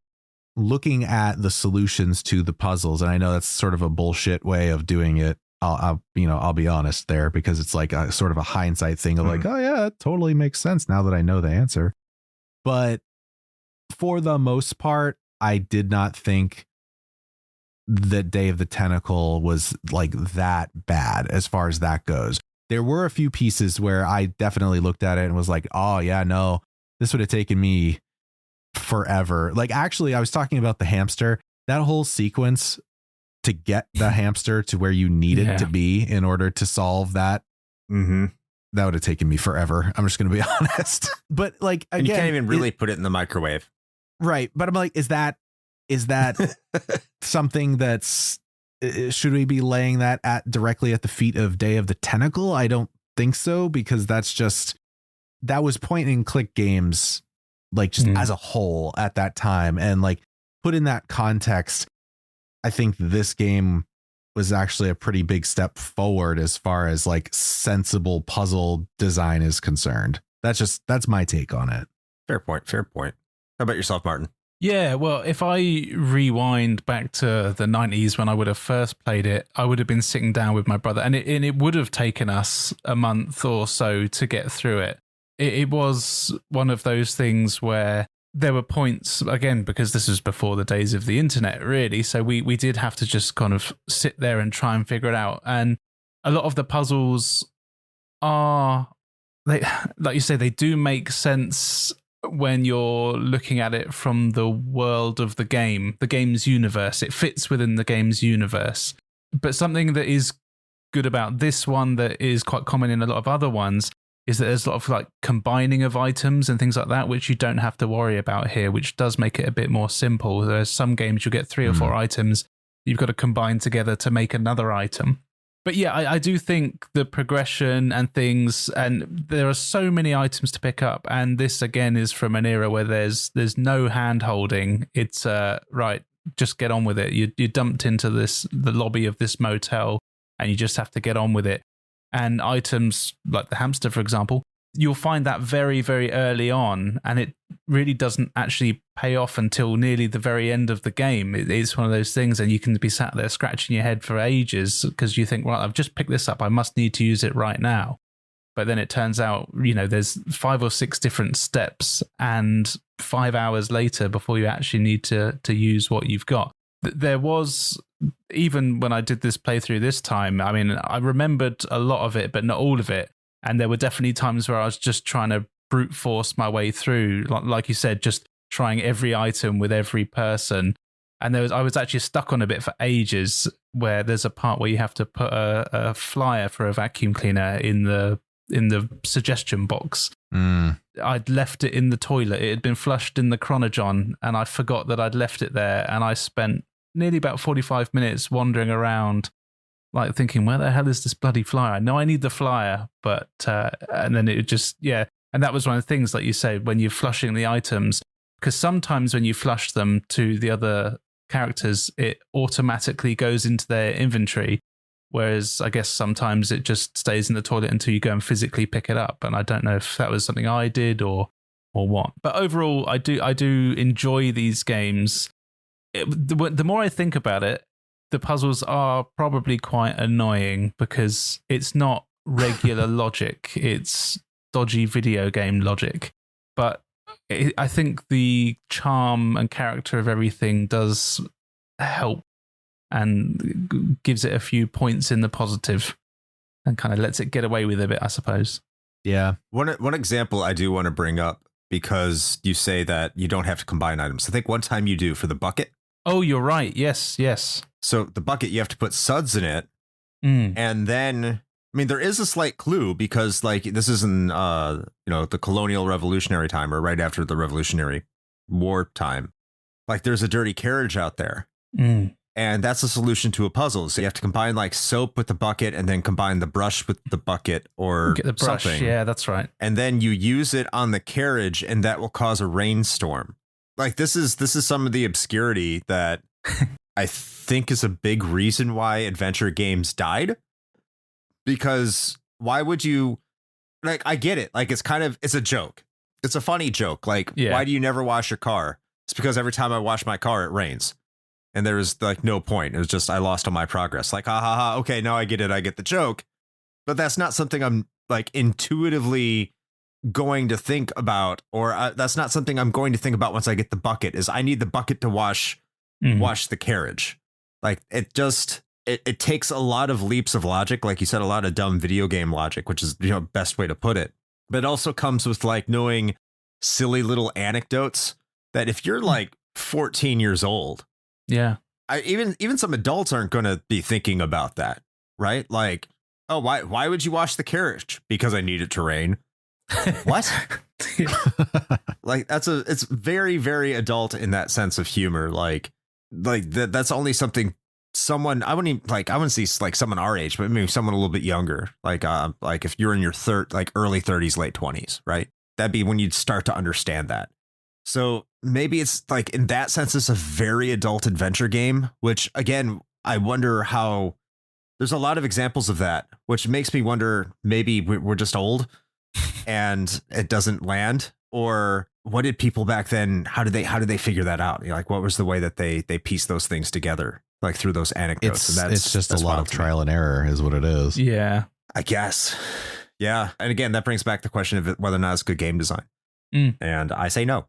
looking at the solutions to the puzzles, and I know that's sort of a bullshit way of doing it, I'll be honest there, because it's like a sort of a hindsight thing of like, oh yeah, it totally makes sense now that I know the answer. But for the most part, I did not think that Day of the Tentacle was like that bad as far as that goes. There were a few pieces where I definitely looked at it and was like, oh yeah, no, this would have taken me forever. Like, actually, I was talking about the hamster, that whole sequence to get the hamster to where you need it to be in order to solve that. That would have taken me forever. I'm just going to be honest. But like, again, and you can't even really put it in the microwave. Right. But I'm like, is that something that's, should we be laying that directly at the feet of Day of the Tentacle? I don't think so, because that was point and click games, like just as a whole at that time. And like, put in that context, I think this game was actually a pretty big step forward as far as like sensible puzzle design is concerned. That's my take on it. Fair point. How about yourself, Martin? Yeah, well, if I rewind back to the 90s when I would have first played it, I would have been sitting down with my brother, and it would have taken us a month or so to get through it. It was one of those things where there were points, again, because this was before the days of the internet, really. So we did have to just kind of sit there and try and figure it out. And a lot of the puzzles like you say, they do make sense when you're looking at it from the world of the game's universe. It fits within the game's universe. But something that is good about this one that is quite common in a lot of other ones is that there's a lot of like combining of items and things like that, which you don't have to worry about here, which does make it a bit more simple. There's some games you'll get 3 or 4 items you've got to combine together to make another item. But yeah, I do think the progression and things, and there are so many items to pick up, and this again is from an era where there's no hand holding. It's right, just get on with it. You dumped into the lobby of this motel, and you just have to get on with it. And items like the hamster, for example, you'll find that very, very early on, and it really doesn't actually pay off until nearly the very end of the game. It's one of those things, and you can be sat there scratching your head for ages because you think, well, I've just picked this up, I must need to use it right now. But then it turns out, there's 5 or 6 different steps and 5 hours later before you actually need to use what you've got. There was, even when I did this playthrough this time, I mean, I remembered a lot of it, but not all of it. And there were definitely times where I was just trying to brute force my way through, like you said, just trying every item with every person. And I was actually stuck on a bit for ages, where there's a part where you have to put a flyer for a vacuum cleaner in the suggestion box. I'd left it in the toilet. It had been flushed in the chronogon, and I forgot that I'd left it there. And I spent nearly about 45 minutes wandering around, like thinking, where the hell is this bloody flyer? I know I need the flyer, but and then it just, yeah. And that was one of the things, like you said, when you're flushing the items, because sometimes when you flush them to the other characters, it automatically goes into their inventory. Whereas I guess sometimes it just stays in the toilet until you go and physically pick it up. And I don't know if that was something I did or what. But overall, I do enjoy these games. The more I think about it, the puzzles are probably quite annoying because it's not regular logic. It's dodgy video game logic. But I think the charm and character of everything does help and gives it a few points in the positive and kind of lets it get away with a bit, I suppose. Yeah. One example I do want to bring up, because you say that you don't have to combine items. I think one time you do for the bucket. Oh, you're right. Yes. So the bucket, you have to put suds in it. And then, I mean, there is a slight clue, because like this is in, the colonial revolutionary time, or right after the Revolutionary War time. Like there's a dirty carriage out there. And that's a solution to a puzzle. So you have to combine like soap with the bucket, and then combine the brush with the bucket, or get the brush. Something. Yeah, that's right. And then you use it on the carriage, and that will cause a rainstorm. Like this is some of the obscurity that I think is a big reason why adventure games died. Because why would you, like, I get it. Like, it's a joke. It's a funny joke. Like, Why do you never wash your car? It's because every time I wash my car, it rains. and there was like no point. It was just I lost all my progress. Like, ha ha ha. Okay, now I get it. I get the joke. But that's not something I'm like intuitively going to think about, or that's not something I'm going to think about once I get the bucket. Is I need the bucket to wash the carriage. Like it just it takes a lot of leaps of logic, like you said, a lot of dumb video game logic, which is best way to put it. But it also comes with like knowing silly little anecdotes that if you're like 14 years old, even some adults aren't going to be thinking about that, right? Like, oh, why would you wash the carriage? Because I need it to rain. What? Like it's very, very adult in that sense of humor. Like that's only something someone I wouldn't see like someone our age, but maybe someone a little bit younger. Like if you're in your early 30s, late 20s, right? That'd be when you'd start to understand that. So maybe it's like in that sense, it's a very adult adventure game, which again, I wonder how there's a lot of examples of that, which makes me wonder maybe we're just old and it doesn't land, or what did people back then? How did they figure that out? Like, what was the way that they pieced those things together, like through those anecdotes? It's just a lot of trial and error is what it is. Yeah, I guess. Yeah. And again, that brings back the question of whether or not it's good game design. And I say no.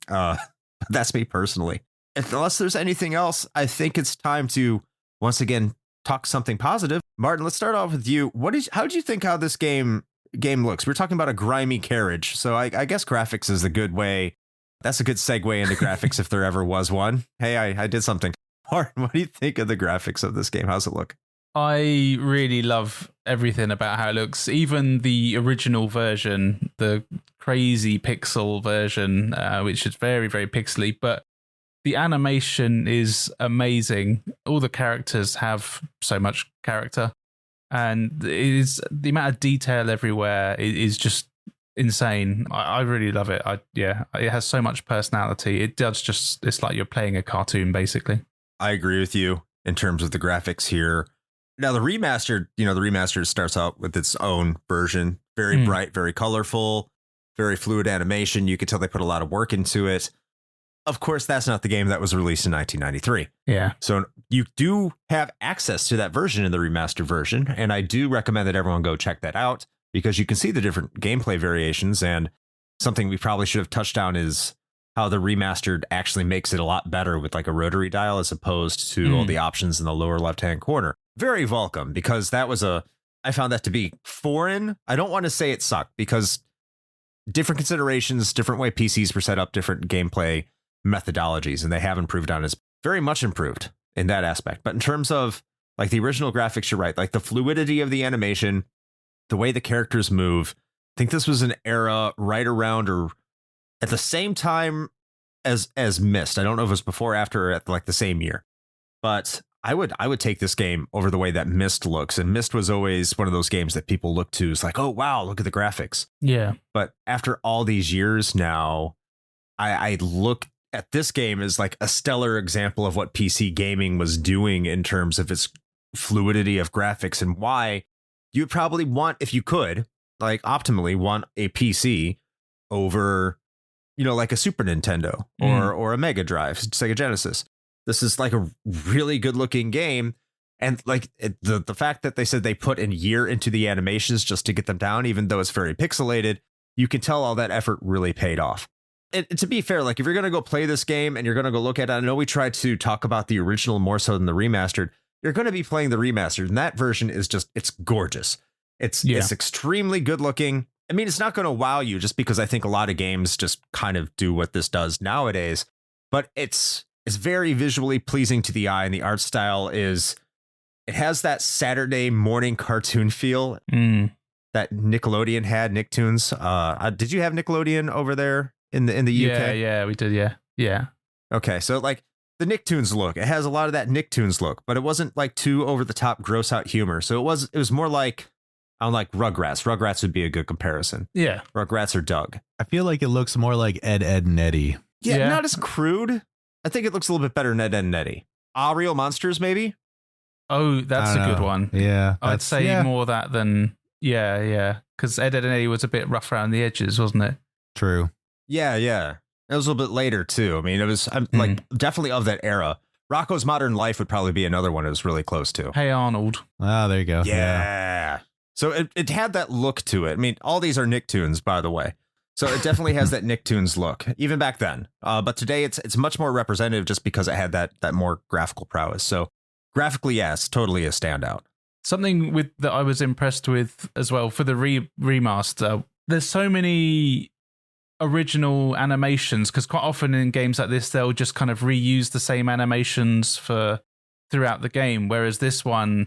That's me personally. Unless there's anything else, I think it's time to once again talk something positive. Martin, let's start off with you. How did you think how this game looks? We're talking about a grimy carriage, so I guess graphics is a good way. That's a good segue into graphics if there ever was one. Hey, I did something. Martin, what do you think of the graphics of this game? How's it look? I really love everything about how it looks. Even the original version, the crazy pixel version, which is very, very pixely, but the animation is amazing. All the characters have so much character, and the amount of detail everywhere is just insane. I really love it. It has so much personality. It's like you're playing a cartoon, basically. I agree with you in terms of the graphics here. Now the remastered starts out with its own version, very bright, very colorful, very fluid animation. You could tell they put a lot of work into it. Of course, that's not the game that was released in 1993. Yeah. So you do have access to that version in the remastered version, and I do recommend that everyone go check that out because you can see the different gameplay variations. And something we probably should have touched on is how the remastered actually makes it a lot better with like a rotary dial as opposed to all the options in the lower left-hand corner. Very welcome, because I found that to be foreign. I don't want to say it sucked because different considerations, different way PCs were set up, different gameplay methodologies, and they have improved on it. It's very much improved in that aspect. But in terms of like the original graphics, you're right. Like the fluidity of the animation, the way the characters move. I think this was an era right around or at the same time as Myst. I don't know if it was before or after or at like the same year, but I would take this game over the way that Myst looks. And Myst was always one of those games that people look to. It's like, oh, wow, look at the graphics. Yeah. But after all these years now, I look at this game as like a stellar example of what PC gaming was doing in terms of its fluidity of graphics and why you'd probably want, if you could, like optimally want a PC over, like a Super Nintendo or a Mega Drive, Sega Genesis. This is like a really good looking game. And like the fact that they said they put a year into the animations just to get them down, even though it's very pixelated, you can tell all that effort really paid off. And to be fair, like if you're going to go play this game and you're going to go look at it, I know we tried to talk about the original more so than the remastered. You're going to be playing the remastered, and that version is it's gorgeous. It's extremely good looking. I mean, it's not going to wow you just because I think a lot of games just kind of do what this does nowadays, but it's very visually pleasing to the eye, and the art style it has that Saturday morning cartoon feel that Nickelodeon had, Nicktoons. Did you have Nickelodeon over there in the UK? Yeah, we did. Yeah. Okay, so like the Nicktoons look, it has a lot of that Nicktoons look, but it wasn't like too over the top, gross out humor. So it was more like, I don't like Rugrats. Rugrats would be a good comparison. Yeah, Rugrats or Doug. I feel like it looks more like Ed, Edd and Eddy. Yeah, not as crude. I think it looks a little bit better than Ed, Edd and Eddy. Real Monsters, maybe? Oh, that's a good one. Yeah. I'd say more that than, yeah. Because Ed, Edd and Eddy was a bit rough around the edges, wasn't it? True. Yeah. It was a little bit later, too. I mean, it was like definitely of that era. Rocco's Modern Life would probably be another one it was really close to. Hey Arnold. Ah, there you go. Yeah. So it had that look to it. I mean, all these are Nicktoons, by the way. So it definitely has that Nicktoons look, even back then. But today it's much more representative just because it had that more graphical prowess. So graphically, yes, totally a standout. Something that I was impressed with as well for the remaster. There's so many original animations, because quite often in games like this they'll just kind of reuse the same animations throughout the game, whereas this one,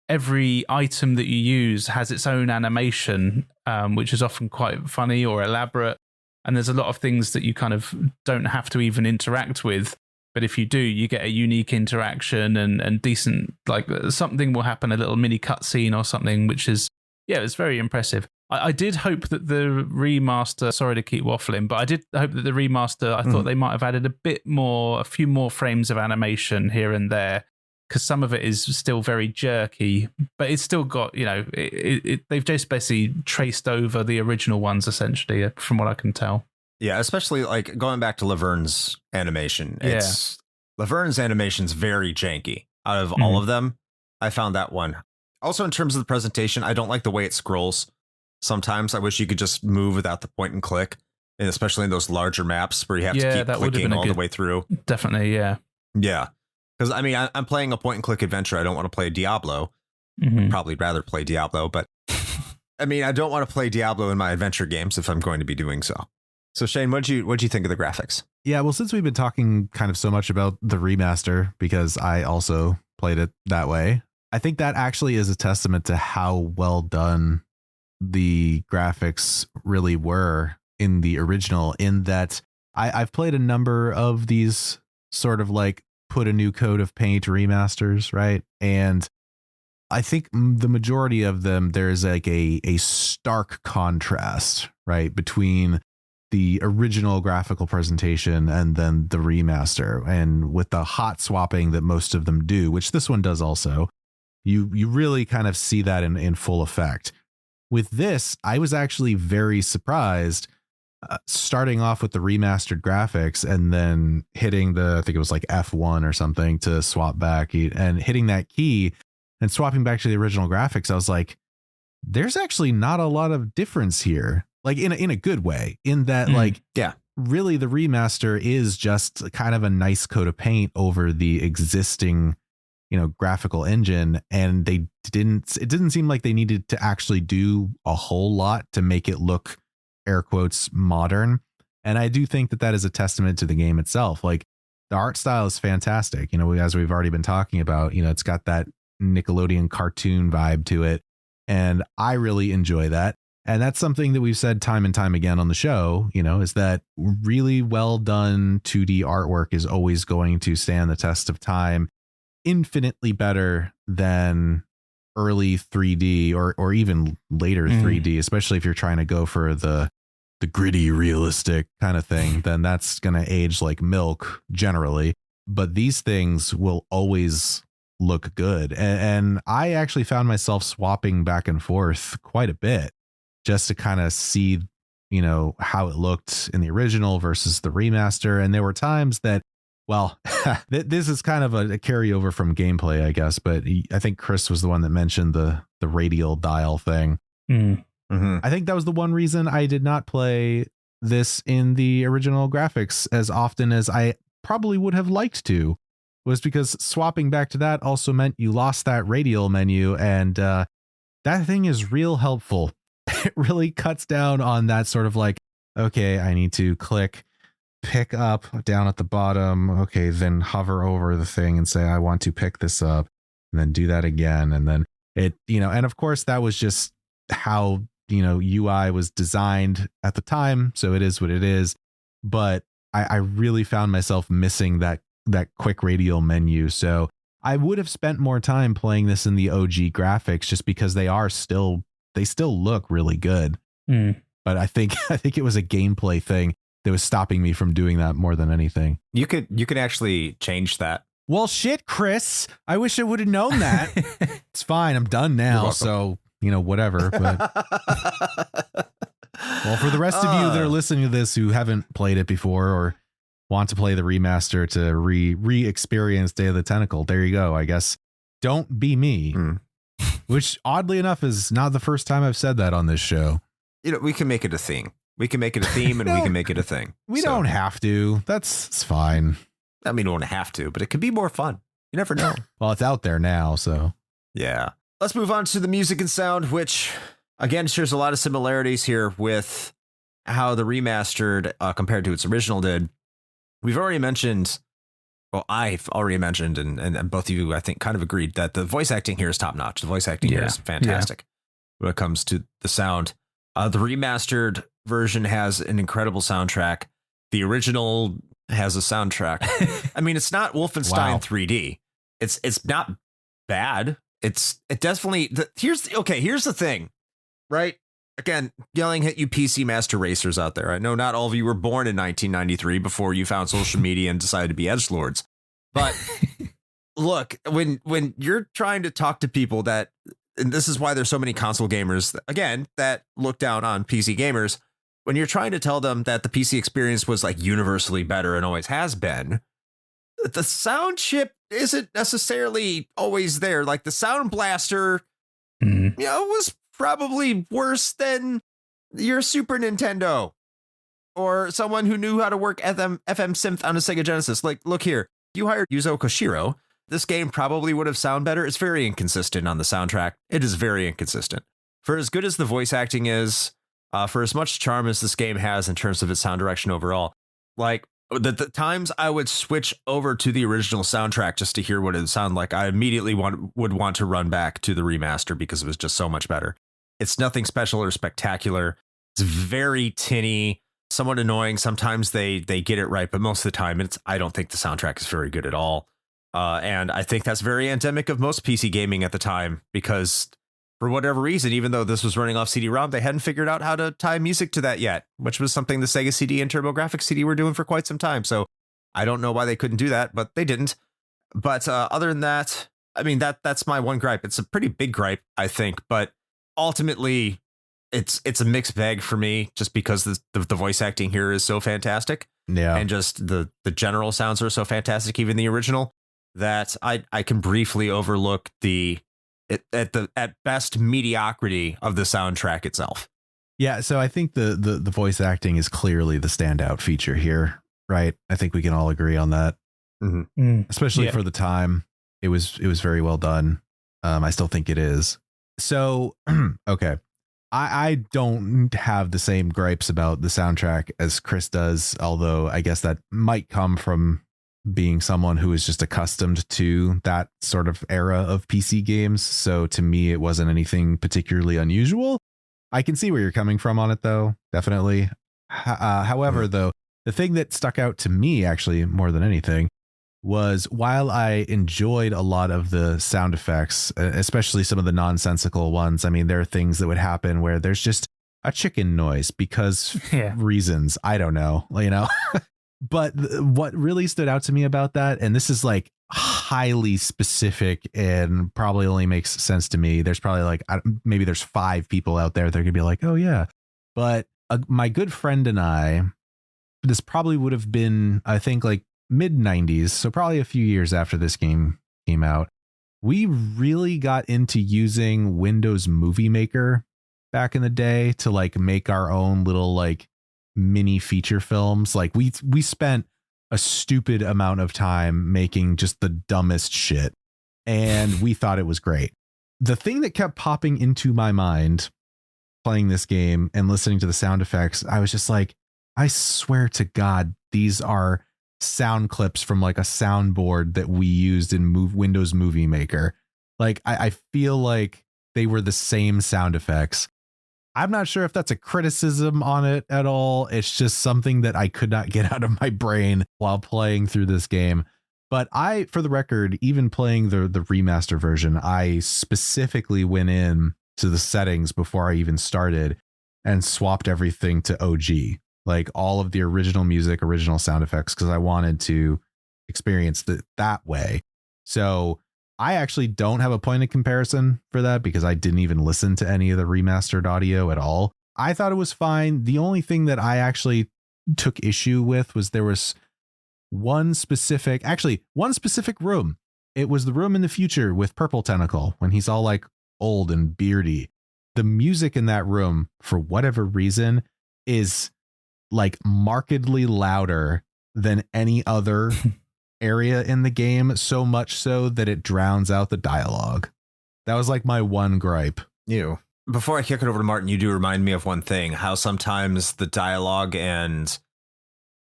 every item that you use has its own animation, which is often quite funny or elaborate, and there's a lot of things that you kind of don't have to even interact with, but if you do, you get a unique interaction and decent, like something will happen, a little mini cutscene or something, which is, yeah, it's very impressive. I did hope that the remaster, sorry to keep waffling, but I did hope that the remaster, I thought they might have added a few more frames of animation here and there, because some of it is still very jerky, but it's still got, they've just basically traced over the original ones, essentially, from what I can tell. Yeah, especially like going back to Laverne's animation. Laverne's animation's very janky. Out of all of them, I found that one. Also, in terms of the presentation, I don't like the way it scrolls. Sometimes I wish you could just move without the point and click, and especially in those larger maps where you have to keep clicking all the way through. Definitely, yeah. Yeah. Because, I mean, I'm playing a point and click adventure. I don't want to play Diablo. Probably rather play Diablo, but I mean, I don't want to play Diablo in my adventure games if I'm going to be doing so. So, Shane, what'd you think of the graphics? Yeah, well, since we've been talking kind of so much about the remaster, because I also played it that way, I think that actually is a testament to how well done the graphics really were in the original, in that I've played a number of these sort of like put a new coat of paint remasters, right? And I think the majority of them, there's like a stark contrast, right, between the original graphical presentation and then the remaster. And with the hot swapping that most of them do, which this one does also, you really kind of see that in full effect. With this, I was actually very surprised, starting off with the remastered graphics and then hitting I think it was like F1 or something to swap back, and hitting that key and swapping back to the original graphics. I was like, there's actually not a lot of difference here, like in a good way, in that really the remaster is just kind of a nice coat of paint over the existing graphical engine, and it didn't seem like they needed to actually do a whole lot to make it look, air quotes, modern. And I do think that is a testament to the game itself. Like, the art style is fantastic. As we've already been talking about, it's got that Nickelodeon cartoon vibe to it, and I really enjoy that. And that's something that we've said time and time again on the show, is that really well done 2D artwork is always going to stand the test of time, infinitely better than early 3D or even later 3D, especially if you're trying to go for the gritty, realistic kind of thing. Then that's going to age like milk generally. But these things will always look good. And I actually found myself swapping back and forth quite a bit just to kind of see, how it looked in the original versus the remaster. And there were times that, well, this is kind of a carryover from gameplay, I guess, but I think Chris was the one that mentioned the radial dial thing. I think that was the one reason I did not play this in the original graphics as often as I probably would have liked to, was because swapping back to that also meant you lost that radial menu, and that thing is real helpful. It really cuts down on that sort of like, okay, I need to pick up down at the bottom. Okay, then hover over the thing and say, I want to pick this up, and then do that again. And then it, and of course that was just how, UI was designed at the time. So it is what it is. But I really found myself missing that quick radial menu. So I would have spent more time playing this in the OG graphics, just because they still look really good. But I think it was a gameplay thing that was stopping me from doing that more than anything. You could actually change that. Well, shit, Chris, I wish I would have known that. It's fine. I'm done now. So, whatever. But well, for the rest of you that are listening to this who haven't played it before, or want to play the remaster to re-experience Day of the Tentacle, there you go. I guess don't be me, which oddly enough is not the first time I've said that on this show. We can make it a thing. We can make it a theme and we can make it a thing. We don't have to. It's fine. I mean, we don't have to, but it could be more fun. You never know. Well, it's out there now, so. Yeah. Let's move on to the music and sound, which again shares a lot of similarities here with how the remastered compared to its original did. We've already mentioned, well, I've already mentioned, and both of you, I think, kind of agreed that the voice acting here is top notch. The voice acting here is fantastic when it comes to the sound. The remastered version has an incredible soundtrack. The original has a soundtrack. I mean, it's not Wolfenstein 3D. It's not bad. It definitely here's the thing, right? Again, yelling at you PC Master Racers out there. I know not all of you were born in 1993 before you found social media and decided to be edgelords. But look, when you're trying to talk to people that, and this is why there's so many console gamers, again, that look down on PC gamers, when you're trying to tell them that the PC experience was like universally better and always has been, the sound chip isn't necessarily always there. Like the Sound Blaster, was probably worse than your Super Nintendo or someone who knew how to work FM synth on a Sega Genesis. Like, look here, you hired Yuzo Koshiro. This game probably would have sound better. It's very inconsistent on the soundtrack. It is very inconsistent. For as good as the voice acting is, for as much charm as this game has in terms of its sound direction overall, like the times I would switch over to the original soundtrack just to hear what it would sound like, I immediately would want to run back to the remaster because it was just so much better. It's nothing special or spectacular. It's very tinny, somewhat annoying. Sometimes they get it right, but most of the time I don't think the soundtrack is very good at all. And I think that's very endemic of most PC gaming at the time, because for whatever reason, even though this was running off CD-ROM, they hadn't figured out how to tie music to that yet, which was something the Sega CD and TurboGrafx CD were doing for quite some time. So I don't know why they couldn't do that, but they didn't. But other than that, I mean, that's my one gripe. It's a pretty big gripe, I think, but ultimately it's a mixed bag for me, just because the voice acting here is so fantastic. Yeah. And just the general sounds are so fantastic, even the original, that I can briefly overlook at best mediocrity of the soundtrack itself. Yeah, so I think the voice acting is clearly the standout feature here, right? I think we can all agree on that. Especially for the time. It was very well done. I still think it is. So, okay. I don't have the same gripes about the soundtrack as Chris does, although I guess that might come from being someone who is just accustomed to that sort of era of PC games. So to me, it wasn't anything particularly unusual. I can see where you're coming from on it, though. Definitely. However, though, the thing that stuck out to me actually more than anything was, while I enjoyed a lot of the sound effects, especially some of the nonsensical ones. I mean, there are things that would happen where there's just a chicken noise because reasons. I don't know, But what really stood out to me about that, and this is like highly specific and probably only makes sense to me. There's probably like, maybe there's 5 people out there that are gonna be like, oh yeah. But my good friend and I, this probably would have been, I think, like mid 90s. So probably a few years after this game came out, we really got into using Windows Movie Maker back in the day to like make our own little like mini feature films. Like we spent a stupid amount of time making just the dumbest shit, and we thought it was great. The thing that kept popping into my mind playing this game and listening to the sound effects, I was just like, I swear to God, these are sound clips from like a soundboard that we used in Windows Movie Maker. Like I feel like they were the same sound effects. I'm not sure if that's a criticism on it at all. It's just something that I could not get out of my brain while playing through this game. But for the record, even playing the remaster version, I specifically went in to the settings before I even started and swapped everything to OG, like all of the original music, original sound effects, because I wanted to experience it that way. So I actually don't have a point of comparison for that because I didn't even listen to any of the remastered audio at all. I thought it was fine. The only thing that I actually took issue with was there was one specific room. It was the room in the future with Purple Tentacle when he's all like old and beardy. The music in that room, for whatever reason, is like markedly louder than any other area in the game, so much so that it drowns out the dialogue. That was like my one gripe. You. Before I kick it over to Martin, you do remind me of one thing, how sometimes the dialogue and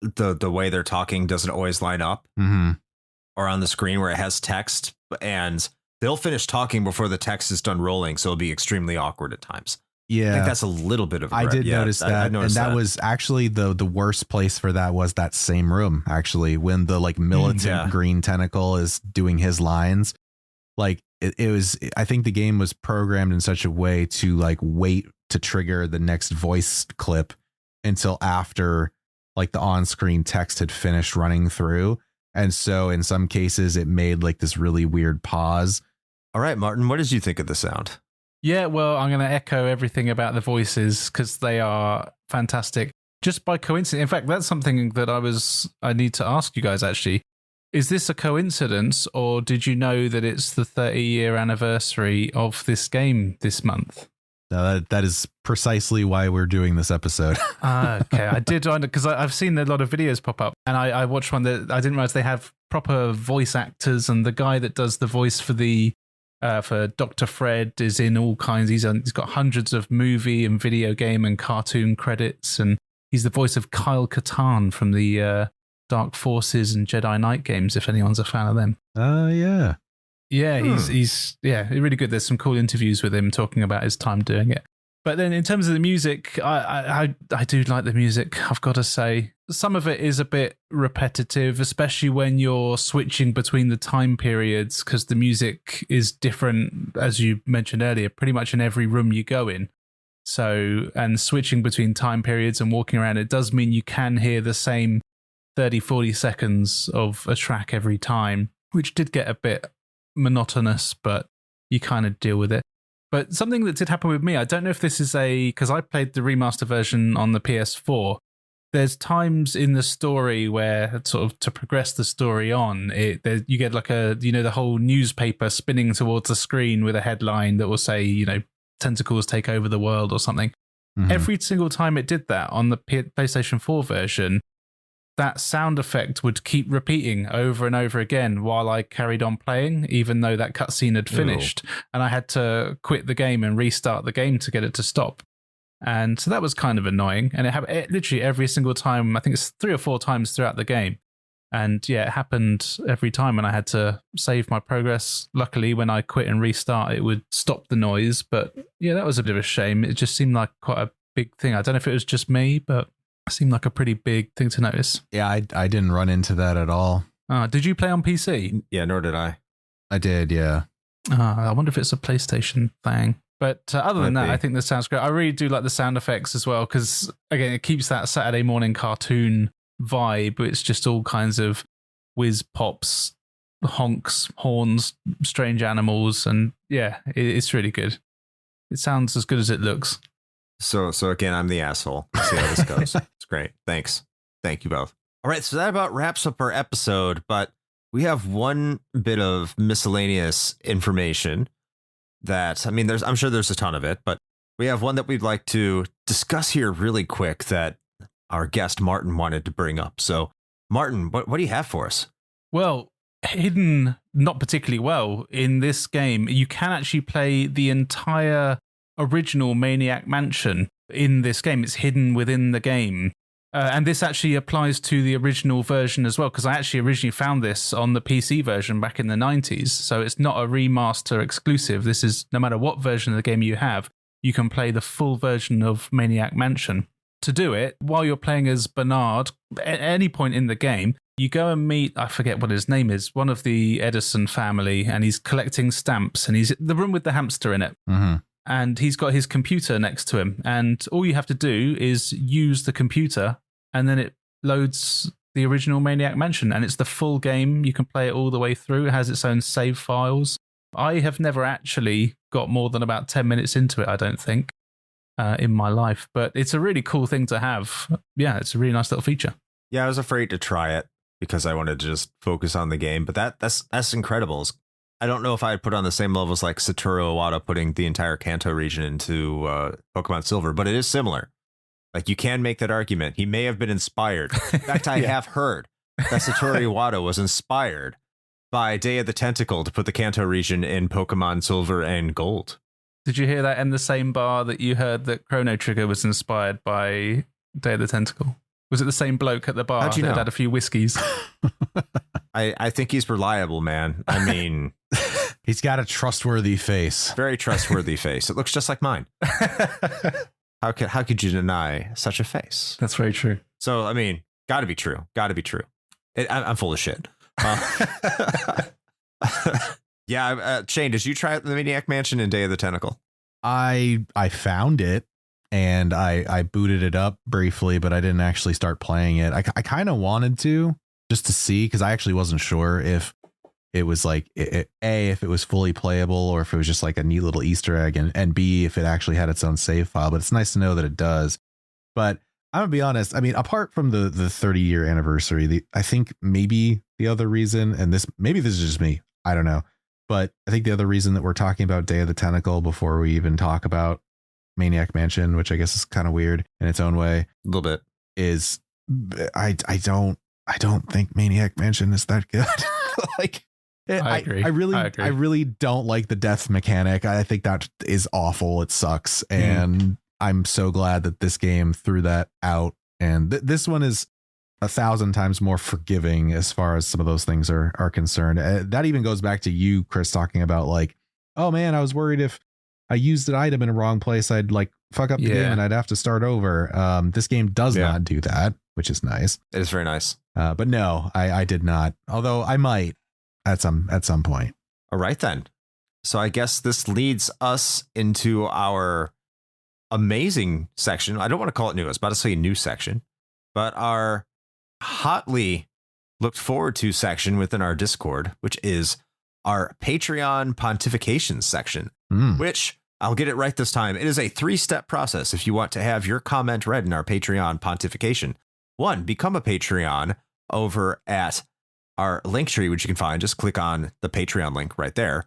the way they're talking doesn't always line up. Mm-hmm. Or on the screen where it has text, and they'll finish talking before the text is done rolling, so it'll be extremely awkward at times. Yeah, I think that's a little bit of. I did notice that, I noticed and that was actually the worst place for that was that same room. Actually, when the like militant green tentacle is doing his lines, like it was. I think the game was programmed in such a way to like wait to trigger the next voice clip until after like the on-screen text had finished running through. And so in some cases it made like this really weird pause. All right, Martin, what did you think of the sound? Yeah, well, I'm going to echo everything about the voices because they are fantastic. Just by coincidence. In fact, that's something that I need to ask you guys actually. Is this a coincidence, or did you know that it's the 30-year anniversary of this game this month? That is precisely why we're doing this episode. Okay, I did because I've seen a lot of videos pop up, and I watched one that I didn't realize they have proper voice actors, and the guy that does the voice for the for Dr. Fred is in all kinds. He's got hundreds of movie and video game and cartoon credits, and he's the voice of Kyle Katarn from the Dark Forces and Jedi Knight games. If anyone's a fan of them, yeah. Yeah, he's really good. There's some cool interviews with him talking about his time doing it. But then in terms of the music, I do like the music, I've got to say. Some of it is a bit repetitive, especially when you're switching between the time periods, because the music is different, as you mentioned earlier, pretty much in every room you go in. So, and switching between time periods and walking around, it does mean you can hear the same 30, 40 seconds of a track every time, which did get a bit monotonous, but you kind of deal with it. But something that did happen with me, I don't know if this is because I played the remaster version on the PS4. There's times in the story where sort of to progress the story on, you get like the whole newspaper spinning towards the screen with a headline that will say, tentacles take over the world or something. Mm-hmm. Every single time it did that on the PlayStation 4 version, that sound effect would keep repeating over and over again while I carried on playing, even though that cutscene had finished. And I had to quit the game and restart the game to get it to stop. And so that was kind of annoying. And it happened literally every single time. I think it's 3 or 4 times throughout the game. And yeah, it happened every time when I had to save my progress. Luckily, when I quit and restart, it would stop the noise. But yeah, that was a bit of a shame. It just seemed like quite a big thing. I don't know if it was just me, but seemed like a pretty big thing to notice. Yeah, I didn't run into that at all. Did you play on PC? Yeah, nor did I. I did, yeah. I wonder if it's a PlayStation thing. But other than that, I think this sounds great. I really do like the sound effects as well, because again, it keeps that Saturday morning cartoon vibe. It's just all kinds of whiz pops, honks, horns, strange animals, and yeah, it's really good. It sounds as good as it looks. So again, I'm the asshole. Let's see how this goes. It's great. Thanks. Thank you both. All right. So that about wraps up our episode, but we have one bit of miscellaneous information that, I'm sure there's a ton of it, but we have one that we'd like to discuss here really quick that our guest Martin wanted to bring up. So Martin, what do you have for us? Well, hidden not particularly well in this game, you can actually play the entire original Maniac Mansion in this game. It's hidden within the game. And this actually applies to the original version as well, because I actually originally found this on the PC version back in the 90s. So it's not a remaster exclusive. This is, no matter what version of the game you have, you can play the full version of Maniac Mansion. To do it, while you're playing as Bernard, at any point in the game, you go and meet, I forget what his name is, one of the Edison family, and he's collecting stamps, and he's in the room with the hamster in it. Mm-hmm. And he's got his computer next to him. And all you have to do is use the computer, and then it loads the original Maniac Mansion. And it's the full game. You can play it all the way through. It has its own save files. I have never actually got more than about 10 minutes into it, I don't think, in my life. But it's a really cool thing to have. Yeah, it's a really nice little feature. Yeah, I was afraid to try it. because I wanted to just focus on the game. But that's incredible. I don't know if I'd put on the same levels like Satoru Iwata putting the entire Kanto region into Pokemon Silver, but it is similar. Like, you can make that argument. He may have been inspired. In fact, I have heard that Satoru Iwata was inspired by Day of the Tentacle to put the Kanto region in Pokemon Silver and Gold. Did you hear that in the same bar that you heard that Chrono Trigger was inspired by Day of the Tentacle? Was it the same bloke at the bar How'd you that know? had a few whiskeys? I think he's reliable, man. I mean, He's got a trustworthy face. very trustworthy face. It looks just like mine. How could you deny such a face? That's very true. So, I mean, gotta be true. Gotta be true. I'm full of shit. Yeah, Shane, did you try the Maniac Mansion in Day of the Tentacle? I found it and I booted it up briefly, but I didn't actually start playing it. I kind of wanted to just to see, because I actually wasn't sure if it was like if it was fully playable or if it was just like a neat little Easter egg, and B, if it actually had its own save file. But it's nice to know that it does. But I'm gonna be honest. I mean, apart from the 30-year anniversary, I think maybe the other reason, and maybe this is just me, I don't know, but I think the other reason that we're talking about Day of the Tentacle before we even talk about Maniac Mansion, which I guess is kind of weird in its own way, A little bit. is I don't think Maniac Mansion is that good. Like, I agree. I agree. really don't like the death mechanic. I think that is awful. It sucks. And I'm so glad that this game threw that out. And this one is 1,000 times more forgiving as far as some of those things are concerned. That even goes back to you, Chris, talking about like, oh man, I was worried if I used an item in a wrong place, I'd like fuck up the game and I'd have to start over. This game does not do that, which is nice. It is very nice. But no, I did not. Although I might at some point. All right, then. So I guess this leads us into our amazing section. I don't want to call it new. I was about to say new section, but our hotly looked forward to section within our Discord, which is our Patreon pontifications section, which I'll get it right this time. It is a 3-step process if you want to have your comment read in our Patreon pontification. 1, become a Patreon over at our link tree, which you can find. Just click on the Patreon link right there,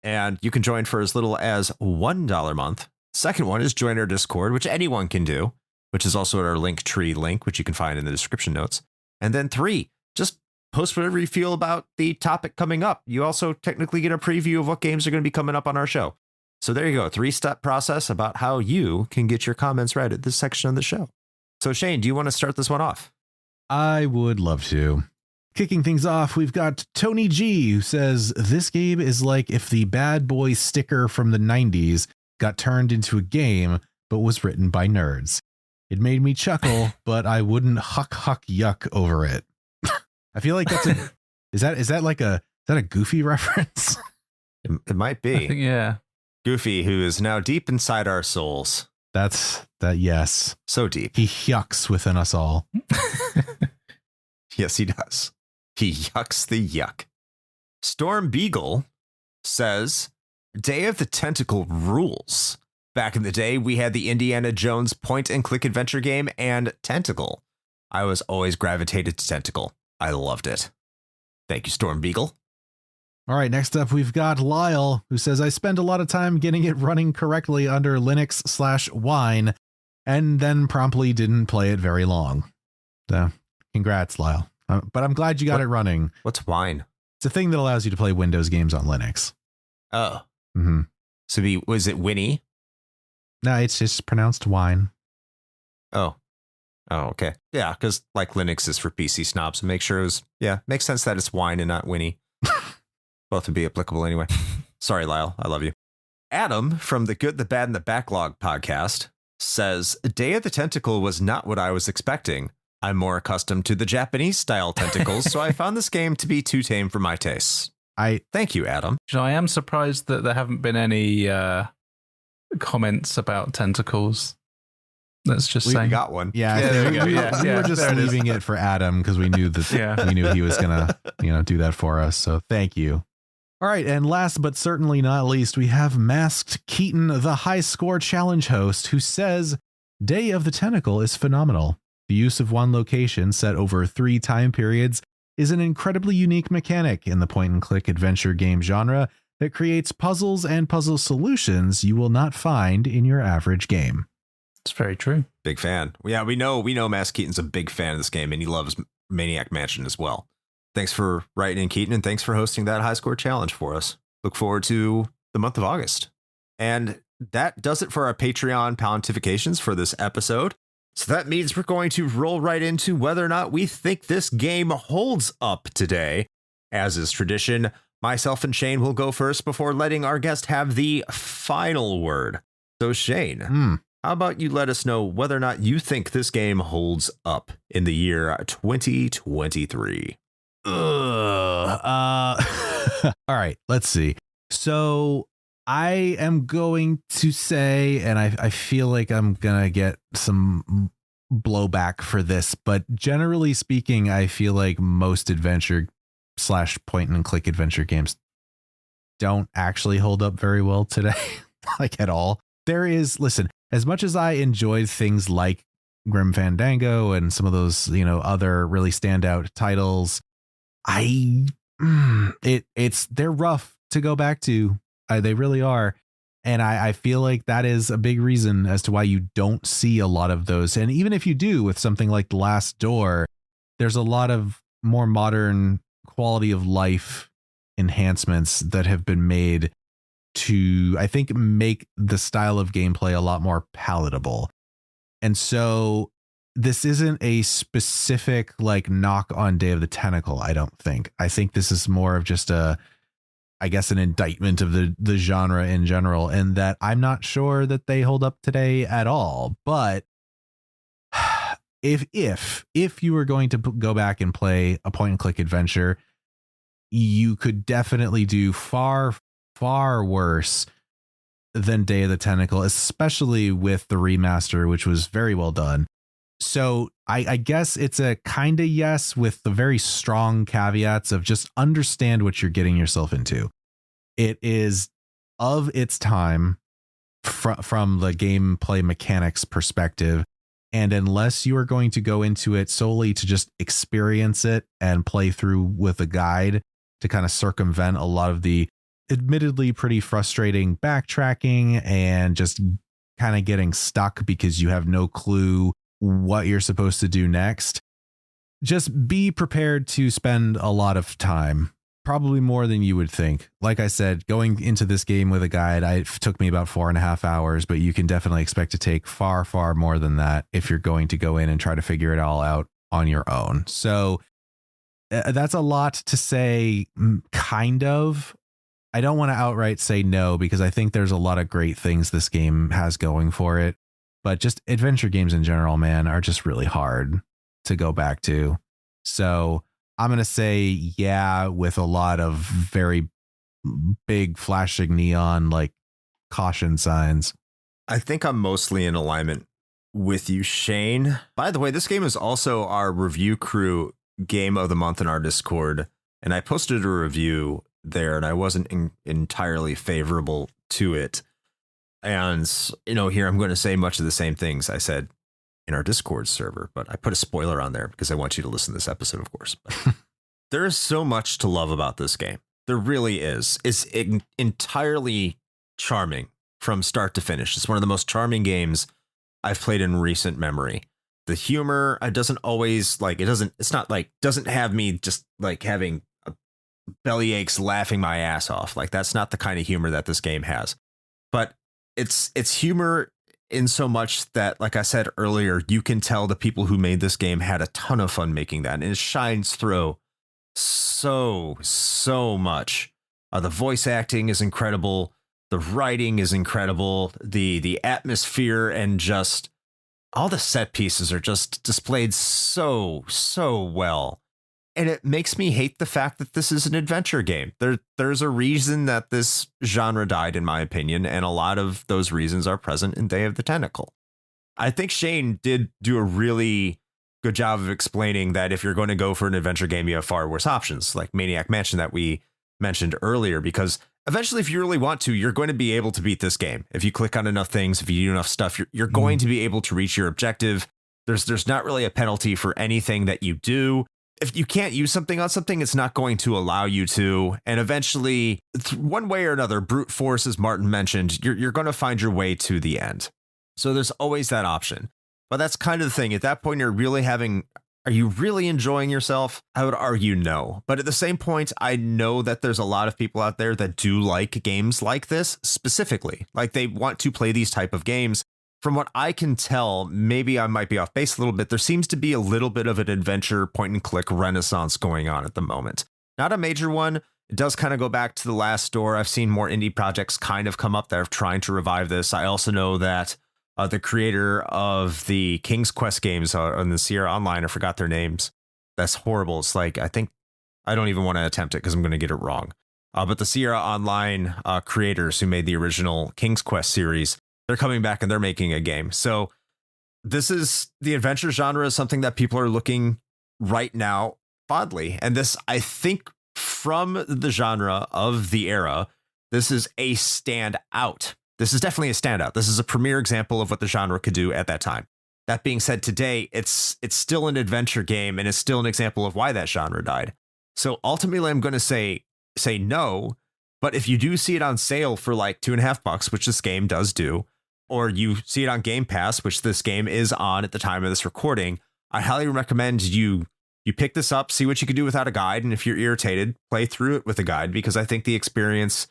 and you can join for as little as $1 a month. Second one is join our Discord, which anyone can do, which is also at our link tree link, which you can find in the description notes. And then 3, just post whatever you feel about the topic coming up. You also technically get a preview of what games are going to be coming up on our show. So there you go. 3-step process about how you can get your comments read at this section of the show. So Shane, do you want to start this one off? I would love to. Kicking things off, we've got Tony G, who says this game is like if the Bad Boy sticker from the 90s got turned into a game, but was written by nerds. It made me chuckle, but I wouldn't huck yuck over it. I feel like that's is that a Goofy reference? It might be. I think, yeah. Goofy, who is now deep inside our souls. Yes. So deep. He yucks within us all. Yes, he does. He yucks the yuck. Storm Beagle says, Day of the Tentacle rules. Back in the day, we had the Indiana Jones point-and-click adventure game and Tentacle. I was always gravitated to Tentacle. I loved it. Thank you, Storm Beagle. All right, next up, we've got Lyle, who says, I spent a lot of time getting it running correctly under Linux/Wine, and then promptly didn't play it very long. So, congrats, Lyle. But I'm glad you got it running. What's wine? It's a thing that allows you to play Windows games on Linux. Oh. Mm-hmm. So was it Winnie? No, it's just pronounced wine. Oh, okay. Yeah, because like Linux is for PC snobs. Make sure it was, makes sense that it's wine and not Winnie. Both would be applicable anyway. Sorry, Lyle. I love you. Adam from the Good, the Bad, and the Backlog podcast says, Day of the Tentacle was not what I was expecting. I'm more accustomed to the Japanese style tentacles, so I found this game to be too tame for my tastes. Thank you, Adam. I am surprised that there haven't been any comments about tentacles. Let's just say we got one. Yeah, there we go. We were just leaving it for Adam because we knew that we knew he was gonna do that for us. So thank you. All right, and last but certainly not least, we have Masked Keaton, the high score challenge host, who says Day of the Tentacle is phenomenal. The use of one location set over 3 time periods is an incredibly unique mechanic in the point-and-click adventure game genre that creates puzzles and puzzle solutions you will not find in your average game. It's very true. Big fan. Yeah, we know Mass Keaton's a big fan of this game, and he loves Maniac Mansion as well. Thanks for writing in, Keaton, and thanks for hosting that high score challenge for us. Look forward to the month of August. And that does it for our Patreon pontifications for this episode. So that means we're going to roll right into whether or not we think this game holds up today. As is tradition, myself and Shane will go first before letting our guest have the final word. So Shane, how about you let us know whether or not you think this game holds up in the year 2023? All right, let's see. So I am going to say, and I feel like I'm going to get some blowback for this, but generally speaking, I feel like most adventure / point and click adventure games don't actually hold up very well today, like at all. Listen, as much as I enjoyed things like Grim Fandango and some of those, other really standout titles, they're rough to go back to. They really are. And I feel like that is a big reason as to why you don't see a lot of those. And even if you do with something like The Last Door, there's a lot of more modern quality of life enhancements that have been made to, I think, make the style of gameplay a lot more palatable. And so this isn't a specific knock on Day of the Tentacle, I don't think. I think this is more of just an indictment of the genre in general, and that I'm not sure that they hold up today at all. But if you were going to go back and play a point and click adventure, you could definitely do far worse than Day of the Tentacle, especially with the remaster, which was very well done. So I guess it's a kind of yes, with the very strong caveats of just understand what you're getting yourself into. It is of its time from the gameplay mechanics perspective. And unless you are going to go into it solely to just experience it and play through with a guide to kind of circumvent a lot of the admittedly pretty frustrating backtracking and just kind of getting stuck because you have no clue what you're supposed to do next, just be prepared to spend a lot of time, probably more than you would think. Like I said, going into this game with a guide, it took me about 4.5 hours, but you can definitely expect to take far more than that if you're going to go in and try to figure it all out on your own. So that's a lot to say, kind of. I don't want to outright say no, because I think there's a lot of great things this game has going for it. But just adventure games in general, man, are just really hard to go back to. So I'm going to say, yeah, with a lot of very big flashing neon, caution signs. I think I'm mostly in alignment with you, Shane. By the way, this game is also our review crew game of the month in our Discord. And I posted a review there, and I wasn't entirely favorable to it. And, here I'm going to say much of the same things I said in our Discord server, but I put a spoiler on there because I want you to listen to this episode, of course. But there is so much to love about this game. There really is. It's entirely charming from start to finish. It's one of the most charming games I've played in recent memory. The humor, it doesn't always doesn't have me just having belly aches laughing my ass off. That's not the kind of humor that this game has. But it's humor in so much that, like I said earlier, you can tell the people who made this game had a ton of fun making that, and it shines through so much. The voice acting is incredible, the writing is incredible, the atmosphere, and just all the set pieces are just displayed so well. And it makes me hate the fact that this is an adventure game. There's a reason that this genre died, in my opinion, and a lot of those reasons are present in Day of the Tentacle. I think Shane did do a really good job of explaining that if you're going to go for an adventure game, you have far worse options, like Maniac Mansion that we mentioned earlier, because eventually, if you really want to, you're going to be able to beat this game. If you click on enough things, if you do enough stuff, you're going to be able to reach your objective. There's not really a penalty for anything that you do. if you can't use something on something, it's not going to allow you to. And eventually, one way or another, brute force, as Martin mentioned, you're going to find your way to the end. So there's always that option. But that's kind of the thing. At that point, are you really enjoying yourself? I would argue no. But at the same point, I know that there's a lot of people out there that do like games like this specifically. Like they want to play these type of games. From what I can tell, maybe I might be off base a little bit. There seems to be a little bit of an adventure point and click renaissance going on at the moment. Not a major one. It does kind of go back to the last store. I've seen more indie projects kind of come up that are trying to revive this. I also know that the creator of the King's Quest games on the Sierra Online, I forgot their names. That's horrible. It's like, I don't even want to attempt it because I'm going to get it wrong. But the Sierra Online creators who made the original King's Quest series, they're coming back and they're making a game. So this is the adventure genre is something that people are looking right now fondly. And this, I think, from the genre of the era, this is a standout. This is definitely a standout. This is a premier example of what the genre could do at that time. That being said, today, it's still an adventure game, and it's still an example of why that genre died. So ultimately, I'm going to say no. But if you do see it on sale for like $2.50, which this game does do, or you see it on Game Pass, which this game is on at the time of this recording, I highly recommend you pick this up, see what you can do without a guide. And if you're irritated, play through it with a guide, because I think the experience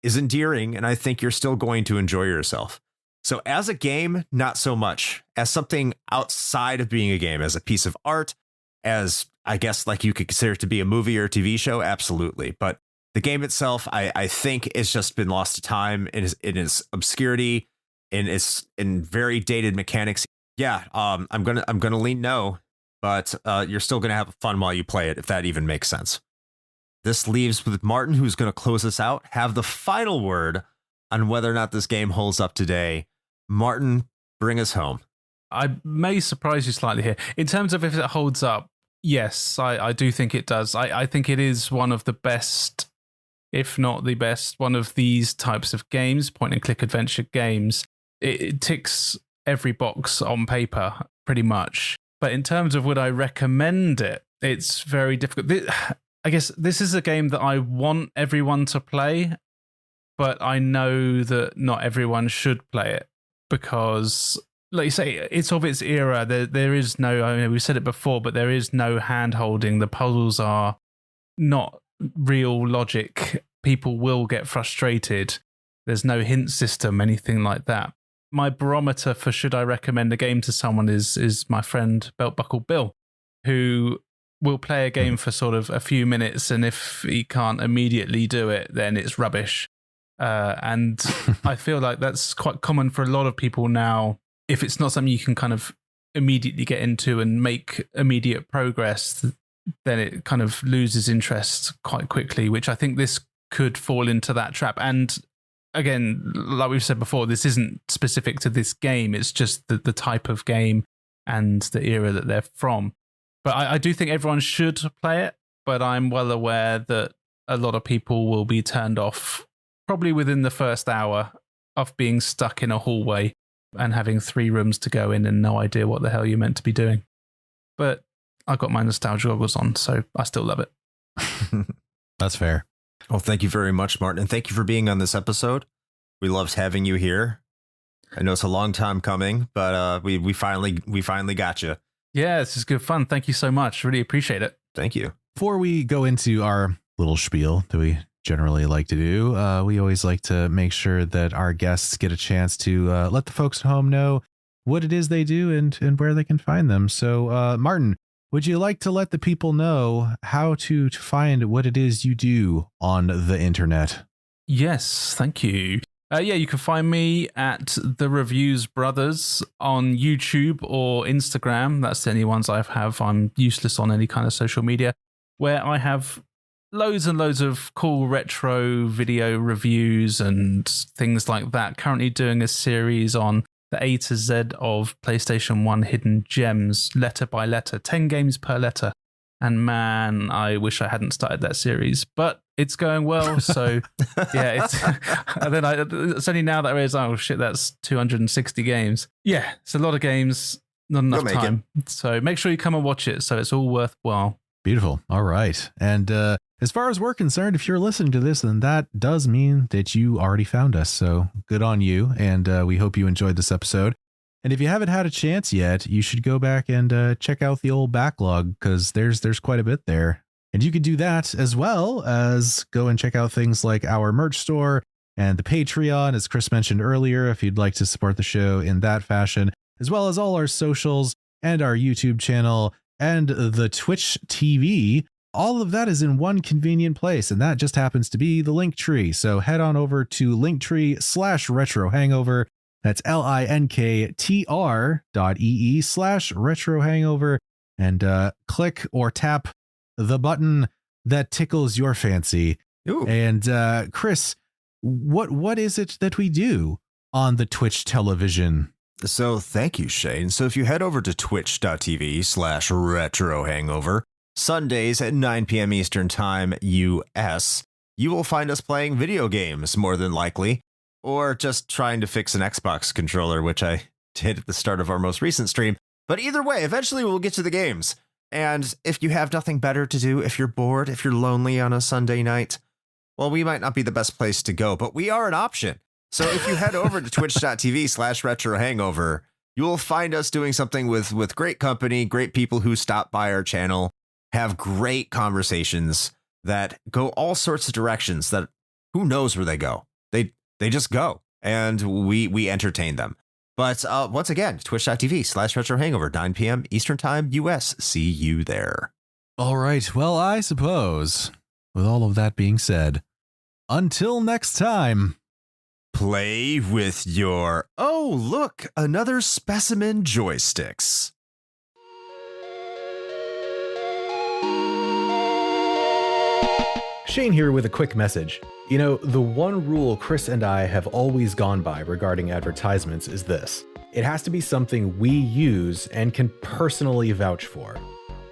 is endearing and I think you're still going to enjoy yourself. So as a game, not so much. As something outside of being a game, as a piece of art, as I guess like you could consider it to be a movie or a TV show, absolutely. But the game itself, I think it's just been lost to time in its obscurity, in very dated mechanics. Yeah, I'm gonna lean no, but you're still gonna have fun while you play it, if that even makes sense. This leaves with Martin, who's gonna close us out, have the final word on whether or not this game holds up today. Martin, bring us home. I may surprise you slightly here. In terms of if it holds up, yes, I do think it does. I think it is one of the best, if not the best, one of these types of games, point and click adventure games. It ticks every box on paper, pretty much. But in terms of would I recommend it, it's very difficult. I guess this is a game that I want everyone to play, but I know that not everyone should play it because, like you say, it's of its era. There is no, I mean, we've said it before, but there is no hand-holding. The puzzles are not real logic. People will get frustrated. There's no hint system, anything like that. My barometer for should I recommend a game to someone is my friend Belt Buckle Bill, who will play a game for sort of a few minutes, and if he can't immediately do it, then it's rubbish. And I feel like that's quite common for a lot of people now. If it's not something you can kind of immediately get into and make immediate progress, then it kind of loses interest quite quickly, which I think this could fall into that trap. And again, like we've said before, this isn't specific to this game. It's just the type of game and the era that they're from. But I do think everyone should play it, but I'm well aware that a lot of people will be turned off probably within the first hour of being stuck in a hallway and having 3 rooms to go in and no idea what the hell you're meant to be doing. But I've got my nostalgia goggles on, so I still love it. That's fair. Well, thank you very much, Martin. And thank you for being on this episode. We loved having you here. I know it's a long time coming, but we finally got you. Yeah, this is good fun. Thank you so much. Really appreciate it. Thank you. Before we go into our little spiel that we generally like to do, we always like to make sure that our guests get a chance to let the folks at home know what it is they do and where they can find them. So, Martin, would you like to let the people know how to find what it is you do on the internet? Yes, thank you. Yeah, you can find me at The Reviews Brothers on YouTube or Instagram. That's the only ones I have. I'm useless on any kind of social media, where I have loads and loads of cool retro video reviews and things like that. Currently doing a series on the A to Z of PlayStation 1 hidden gems, letter by letter, 10 games per letter. And man, I wish I hadn't started that series, but it's going well. So yeah, it's only now that I realize, oh shit, that's 260 games. Yeah, it's a lot of games, not enough time. So make sure you come and watch it. So it's all worthwhile. Beautiful. All right. And as far as we're concerned, if you're listening to this, then that does mean that you already found us. So good on you. And we hope you enjoyed this episode. And if you haven't had a chance yet, you should go back and check out the old backlog, because there's quite a bit there. And you could do that as well as go and check out things like our merch store and the Patreon, as Chris mentioned earlier, if you'd like to support the show in that fashion, as well as all our socials and our YouTube channel and the Twitch TV. All of that is in one convenient place, and that just happens to be the Linktree. So head on over to Linktree/Retro Hangover. That's linktr.ee/Retro Hangover, and click or tap the button that tickles your fancy. Ooh. And Chris, what is it that we do on the Twitch television? So thank you, Shane. So if you head over to twitch.tv/Retro Hangover, Sundays at 9 p.m. Eastern Time, US, you will find us playing video games, more than likely, or just trying to fix an Xbox controller, which I did at the start of our most recent stream. But either way, eventually we'll get to the games. And if you have nothing better to do, if you're bored, if you're lonely on a Sunday night, well, we might not be the best place to go, but we are an option. So if you head over to twitch.tv/Retro Hangover, you will find us doing something with great company, great people who stop by our channel, have great conversations that go all sorts of directions that who knows where they go. They just go, and we entertain them. But once again, twitch.tv/Retro Hangover, 9 p.m. Eastern Time, US. See you there. All right. Well, I suppose with all of that being said, until next time, play with your, oh, look, another specimen joysticks. Shane here with a quick message. You know, the one rule Chris and I have always gone by regarding advertisements is this. It has to be something we use and can personally vouch for.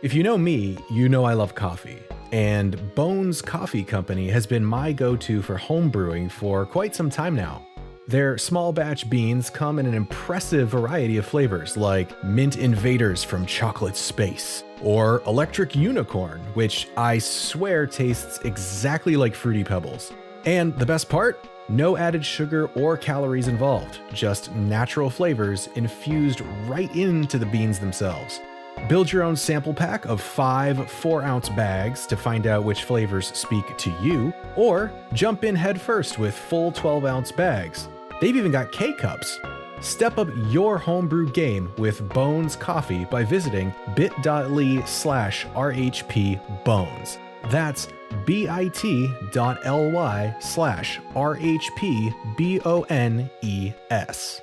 If you know me, you know I love coffee. And Bones Coffee Company has been my go-to for home brewing for quite some time now. Their small batch beans come in an impressive variety of flavors, like Mint Invaders from Chocolate Space, or Electric Unicorn, which I swear tastes exactly like Fruity Pebbles. And the best part? No added sugar or calories involved, just natural flavors infused right into the beans themselves. Build your own sample pack of 5 4-ounce bags to find out which flavors speak to you, or jump in head first with full 12-ounce bags. They've even got K-Cups. Step up your homebrew game with Bones Coffee by visiting bit.ly/RHPBones. That's bit.ly/RHPBONES.